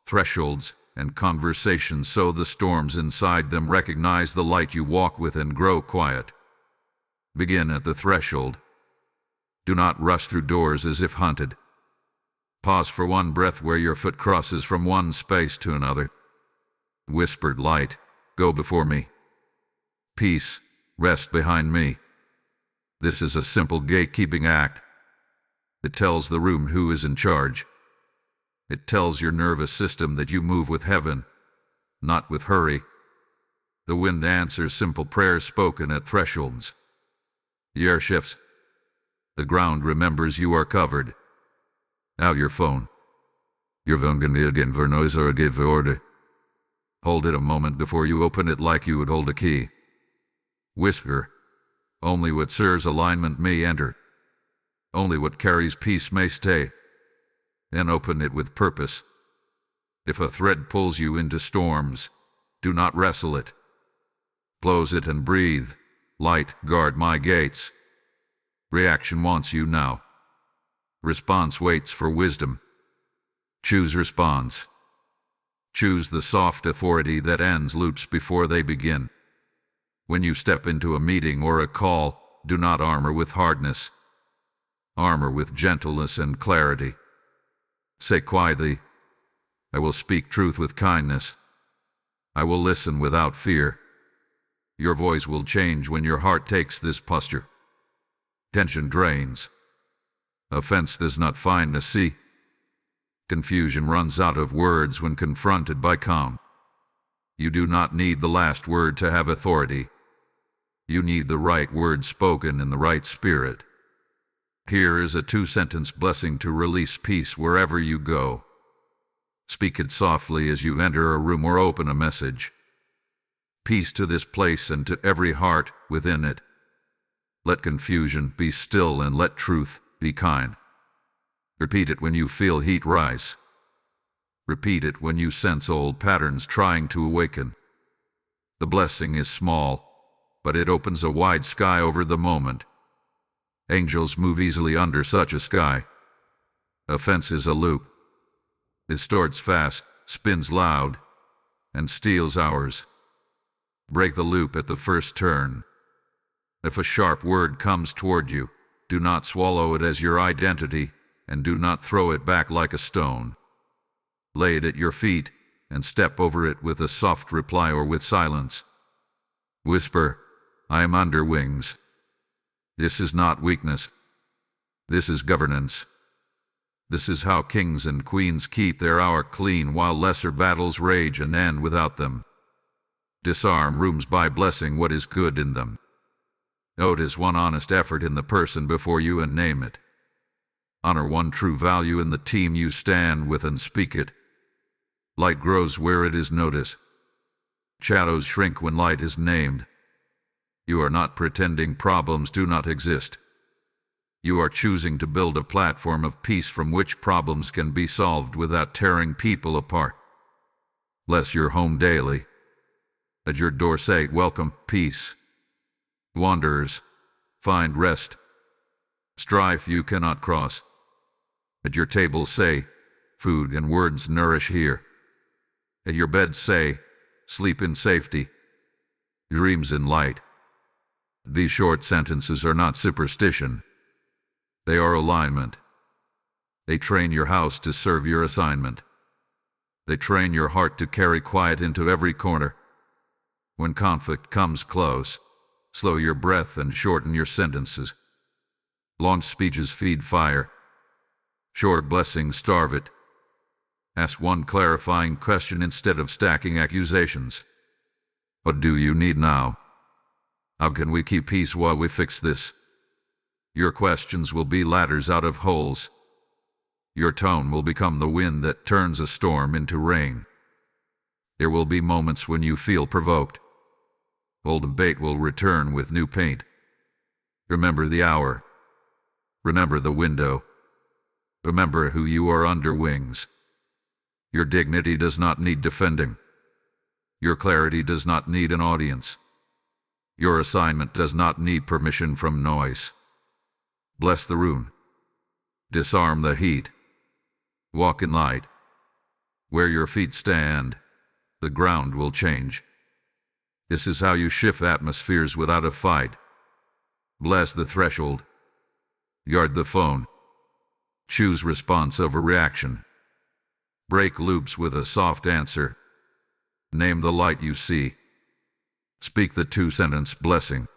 thresholds, and conversations so the storms inside them recognize the light you walk with and grow quiet. Begin at the threshold. Do not rush through doors as if hunted. Pause for one breath where your foot crosses from one space to another. Whispered light, go before me. Peace, rest behind me. This is a simple gatekeeping act. It tells the room who is in charge. It tells your nervous system that you move with heaven, not with hurry. The wind answers simple prayers spoken at thresholds. The air shifts. The ground remembers you are covered. Out your phone. Your phone can be again for noise or again for order. Hold it a moment before you open it like you would hold a key. Whisper, only what serves alignment may enter. Only what carries peace may stay. Then open it with purpose. If a thread pulls you into storms, do not wrestle it. Close it and breathe. Light, guard my gates. Reaction wants you now. Response waits for wisdom. Choose response. Choose the soft authority that ends loops before they begin. When you step into a meeting or a call, do not armor with hardness. Armor with gentleness and clarity. Say quietly, I will speak truth with kindness. I will listen without fear. Your voice will change when your heart takes this posture. Tension drains. Offense does not find a sea. Confusion runs out of words when confronted by calm. You do not need the last word to have authority. You need the right word spoken in the right spirit. Here is a 2-sentence blessing to release peace wherever you go. Speak it softly as you enter a room or open a message. Peace to this place and to every heart within it. Let confusion be still and let truth be kind. Repeat it when you feel heat rise. Repeat it when you sense old patterns trying to awaken. The blessing is small, but it opens a wide sky over the moment. Angels move easily under such a sky. Offense is a loop. It distorts fast, spins loud, and steals hours. Break the loop at the first turn. If a sharp word comes toward you, do not swallow it as your identity. and do not throw it back like a stone. Lay it at your feet, and step over it with a soft reply or with silence. Whisper, I am under wings. This is not weakness. This is governance. This is how kings and queens keep their hour clean while lesser battles rage and end without them. Disarm rooms by blessing what is good in them. Notice one honest effort in the person before you and name it. Honor one true value in the team you stand with and speak it. Light grows where it is noticed. Shadows shrink when light is named. You are not pretending problems do not exist. You are choosing to build a platform of peace from which problems can be solved without tearing people apart. Bless your home daily. At your door say, welcome, peace. Wanderers, find rest. Strife you cannot cross. At your table say, food and words nourish here. At your bed say, sleep in safety. Dreams in light. These short sentences are not superstition. They are alignment. They train your house to serve your assignment. They train your heart to carry quiet into every corner. When conflict comes close, slow your breath and shorten your sentences. Long speeches feed fire. Short blessings starve it. Ask one clarifying question instead of stacking accusations. What do you need now? How can we keep peace while we fix this? Your questions will be ladders out of holes. Your tone will become the wind that turns a storm into rain. There will be moments when you feel provoked. Old bait will return with new paint. Remember the hour. Remember the window. Remember who you are under wings. Your dignity does not need defending. Your clarity does not need an audience. Your assignment does not need permission from noise. Bless the room. Disarm the heat. Walk in light. Where your feet stand, the ground will change. This is how you shift atmospheres without a fight. Bless the threshold. Guard the phone. Choose response over reaction. Break loops with a soft answer. Name the light you see. Speak the two-sentence blessing.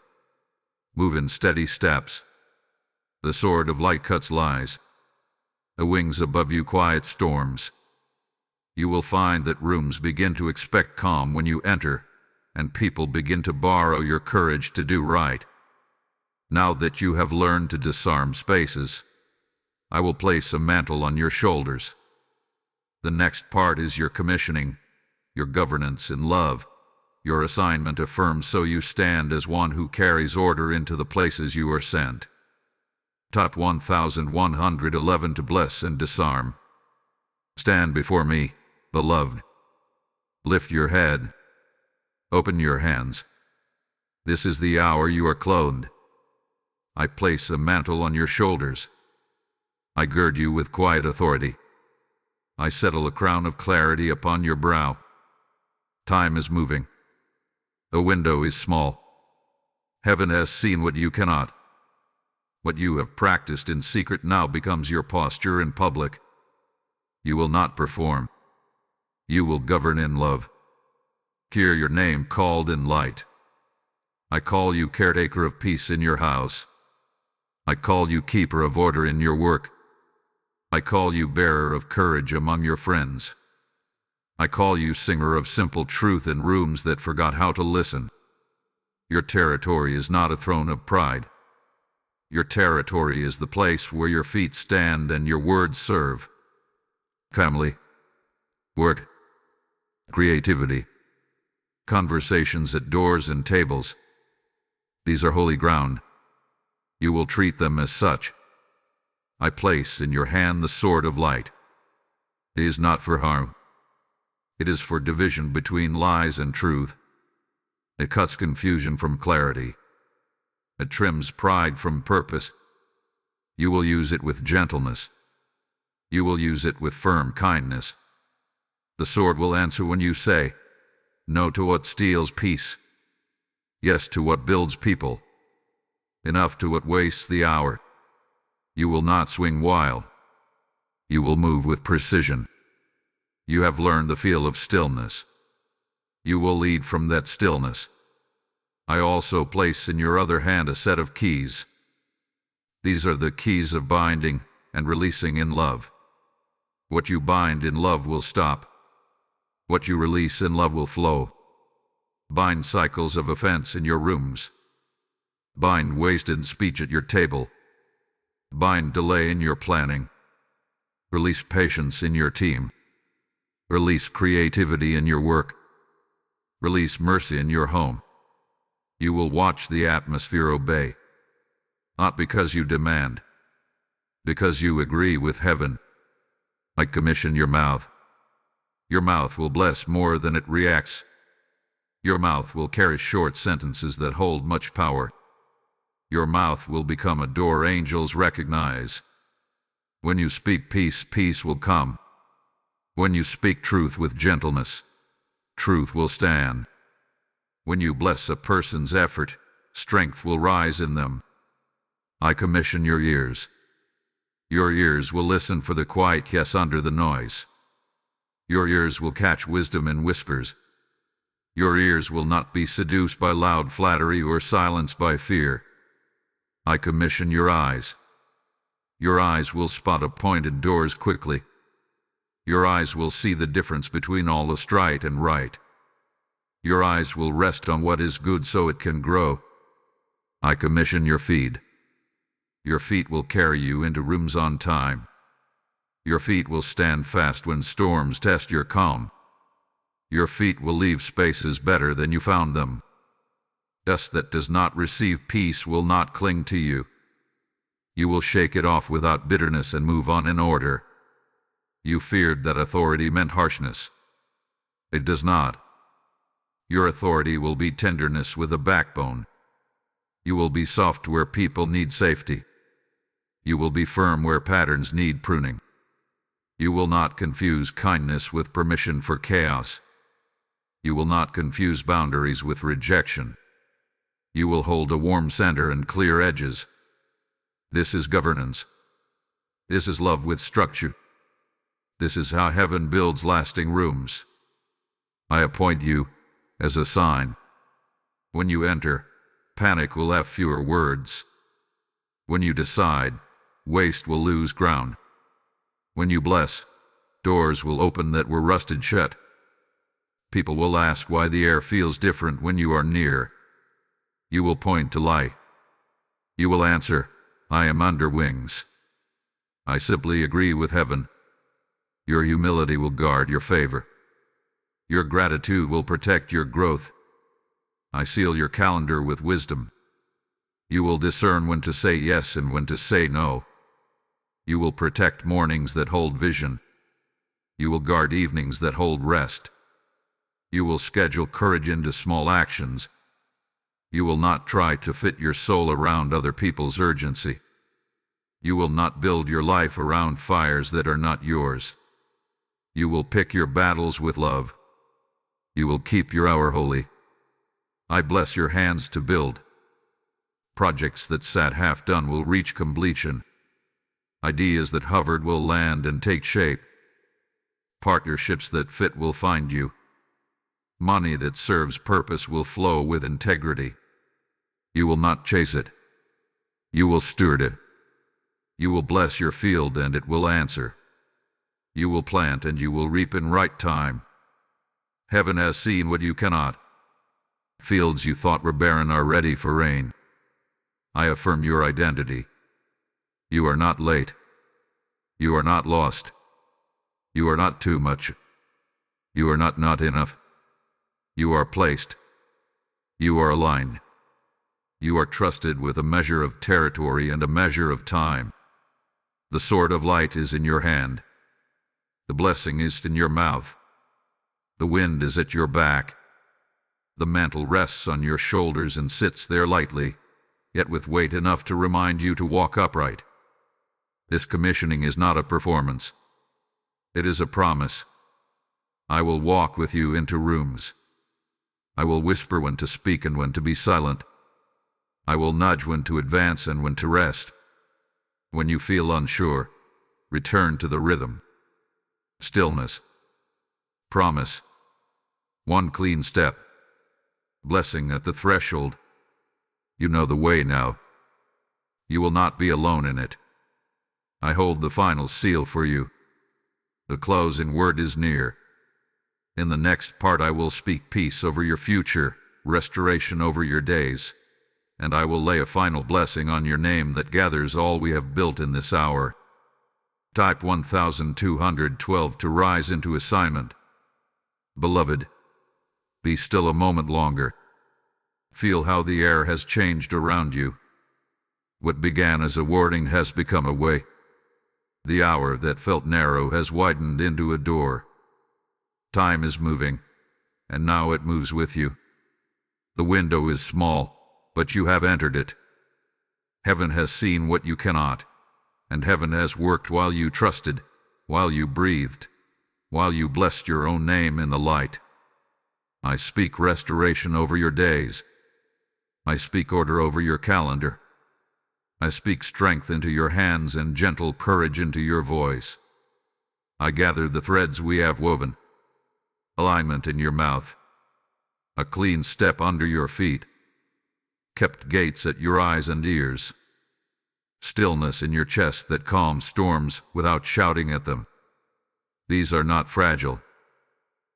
Move in steady steps. The sword of light cuts lies. The wings above you quiet storms. You will find that rooms begin to expect calm when you enter, and people begin to borrow your courage to do right. Now that you have learned to disarm spaces, I will place a mantle on your shoulders. The next part is your commissioning, your governance in love, your assignment affirmed so you stand as one who carries order into the places you are sent. Top 1111 to bless and disarm. Stand before me, beloved. Lift your head. Open your hands. This is the hour you are clothed. I place a mantle on your shoulders. I gird you with quiet authority. I settle a crown of clarity upon your brow. Time is moving. The window is small. Heaven has seen what you cannot. What you have practiced in secret now becomes your posture in public. You will not perform. You will govern in love. Hear your name called in light. I call you caretaker of peace in your house. I call you keeper of order in your work. I call you bearer of courage among your friends. I call you singer of simple truth in rooms that forgot how to listen. Your territory is not a throne of pride. Your territory is the place where your feet stand and your words serve. Family, work, creativity, conversations at doors and tables. These are holy ground. You will treat them as such. I place in your hand the sword of light. It is not for harm. It is for division between lies and truth. It cuts confusion from clarity. It trims pride from purpose. You will use it with gentleness. You will use it with firm kindness. The sword will answer when you say, no to what steals peace. Yes to what builds people. Enough to what wastes the hour. You will not swing wild. You will move with precision. You have learned the feel of stillness. You will lead from that stillness. I also place in your other hand a set of keys. These are the keys of binding and releasing in love. What you bind in love will stop. What you release in love will flow. Bind cycles of offense in your rooms. Bind wasted speech at your table. Bind delay in your planning. Release patience in your team. Release creativity in your work. Release mercy in your home. You will watch the atmosphere obey. Not because you demand, because you agree with heaven. I commission your mouth. Your mouth will bless more than it reacts. Your mouth will carry short sentences that hold much power. Your mouth will become a door angels recognize. When you speak peace, peace will come. When you speak truth with gentleness, truth will stand. When you bless a person's effort, strength will rise in them. I commission your ears. Your ears will listen for the quiet yes under the noise. Your ears will catch wisdom in whispers. Your ears will not be seduced by loud flattery or silenced by fear. I commission your eyes. Your eyes will spot appointed doors quickly. Your eyes will see the difference between all is right and right. Your eyes will rest on what is good so it can grow. I commission your feet. Your feet will carry you into rooms on time. Your feet will stand fast when storms test your calm. Your feet will leave spaces better than you found them. Dust that does not receive peace will not cling to you. You will shake it off without bitterness and move on in order. You feared that authority meant harshness. It does not. Your authority will be tenderness with a backbone. You will be soft where people need safety. You will be firm where patterns need pruning. You will not confuse kindness with permission for chaos. You will not confuse boundaries with rejection. You will hold a warm center and clear edges. This is governance. This is love with structure. This is how heaven builds lasting rooms. I appoint you as a sign. When you enter, panic will have fewer words. When you decide, waste will lose ground. When you bless, doors will open that were rusted shut. People will ask why the air feels different when you are near. You will point to light. You will answer, I am under wings. I simply agree with heaven. Your humility will guard your favor. Your gratitude will protect your growth. I seal your calendar with wisdom. You will discern when to say yes and when to say no. You will protect mornings that hold vision. You will guard evenings that hold rest. You will schedule courage into small actions. You will not try to fit your soul around other people's urgency. You will not build your life around fires that are not yours. You will pick your battles with love. You will keep your hour holy. I bless your hands to build. Projects that sat half done will reach completion. Ideas that hovered will land and take shape. Partnerships that fit will find you. Money that serves purpose will flow with integrity. You will not chase it. You will steward it. You will bless your field and it will answer. You will plant and you will reap in right time. Heaven has seen what you cannot. Fields you thought were barren are ready for rain. I affirm your identity. You are not late. You are not lost. You are not too much. You are not enough. You are placed. You are aligned. You are trusted with a measure of territory and a measure of time. The sword of light is in your hand. The blessing is in your mouth. The wind is at your back. The mantle rests on your shoulders and sits there lightly, yet with weight enough to remind you to walk upright. This commissioning is not a performance. It is a promise. I will walk with you into rooms. I will whisper when to speak and when to be silent. I will nudge when to advance and when to rest. When you feel unsure, Return to the rhythm. Stillness. Promise. One clean step. Blessing at the threshold. You know the way now. You will not be alone in it. I hold the final seal for you. The closing word is near. In the next part I will speak peace over your future, restoration over your days, and I will lay a final blessing on your name that gathers all we have built in this hour. Type 1212 to rise into assignment. Beloved, be still a moment longer. Feel how the air has changed around you. What began as a warning has become a way. The hour that felt narrow has widened into a door. Time is moving, and now it moves with you. The window is small, but you have entered it. Heaven has seen what you cannot, and heaven has worked while you trusted, while you breathed, while you blessed your own name in the light. I speak restoration over your days. I speak order over your calendar. I speak strength into your hands and gentle courage into your voice. I gather the threads we have woven. Alignment in your mouth. A clean step under your feet. Kept gates at your eyes and ears. Stillness in your chest that calms storms without shouting at them. These are not fragile.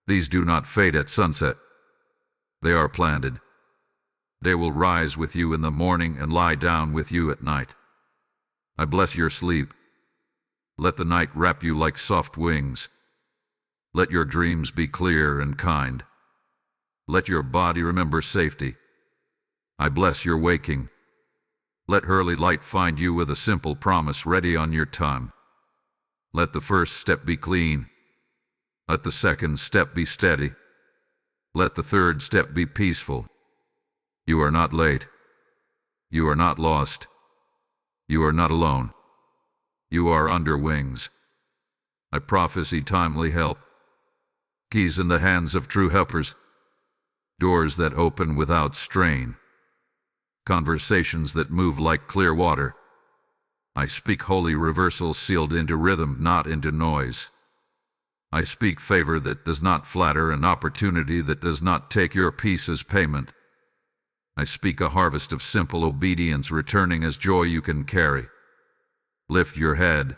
These do not fade at sunset. They are planted. They will rise with you in the morning and lie down with you at night. I bless your sleep. Let the night wrap you like soft wings. Let your dreams be clear and kind. Let your body remember safety. I bless your waking. Let early light find you with a simple promise ready on your tongue. Let the first step be clean. Let the second step be steady. Let the third step be peaceful. You are not late. You are not lost. You are not alone. You are under wings. I prophesy timely help. Keys in the hands of true helpers. Doors that open without strain. Conversations that move like clear water. I speak holy reversals sealed into rhythm, not into noise. I speak favor that does not flatter, and opportunity that does not take your peace as payment. I speak a harvest of simple obedience returning as joy you can carry. Lift your head.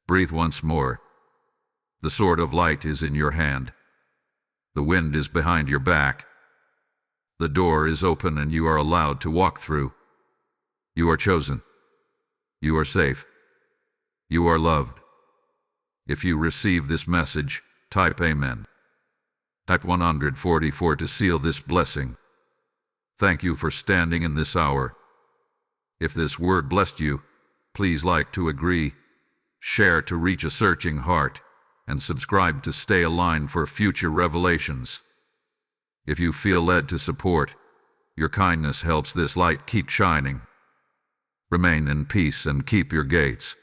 Breathe once more. The sword of light is in your hand. The wind is behind your back. The door is open and you are allowed to walk through. You are chosen. You are safe. You are loved. If you receive this message, type Amen. Type 144 to seal this blessing. Thank you for standing in this hour. If this word blessed you, please like to agree, share to reach a searching heart, and subscribe to stay aligned for future revelations. If you feel led to support, your kindness helps this light keep shining. Remain in peace and keep your gates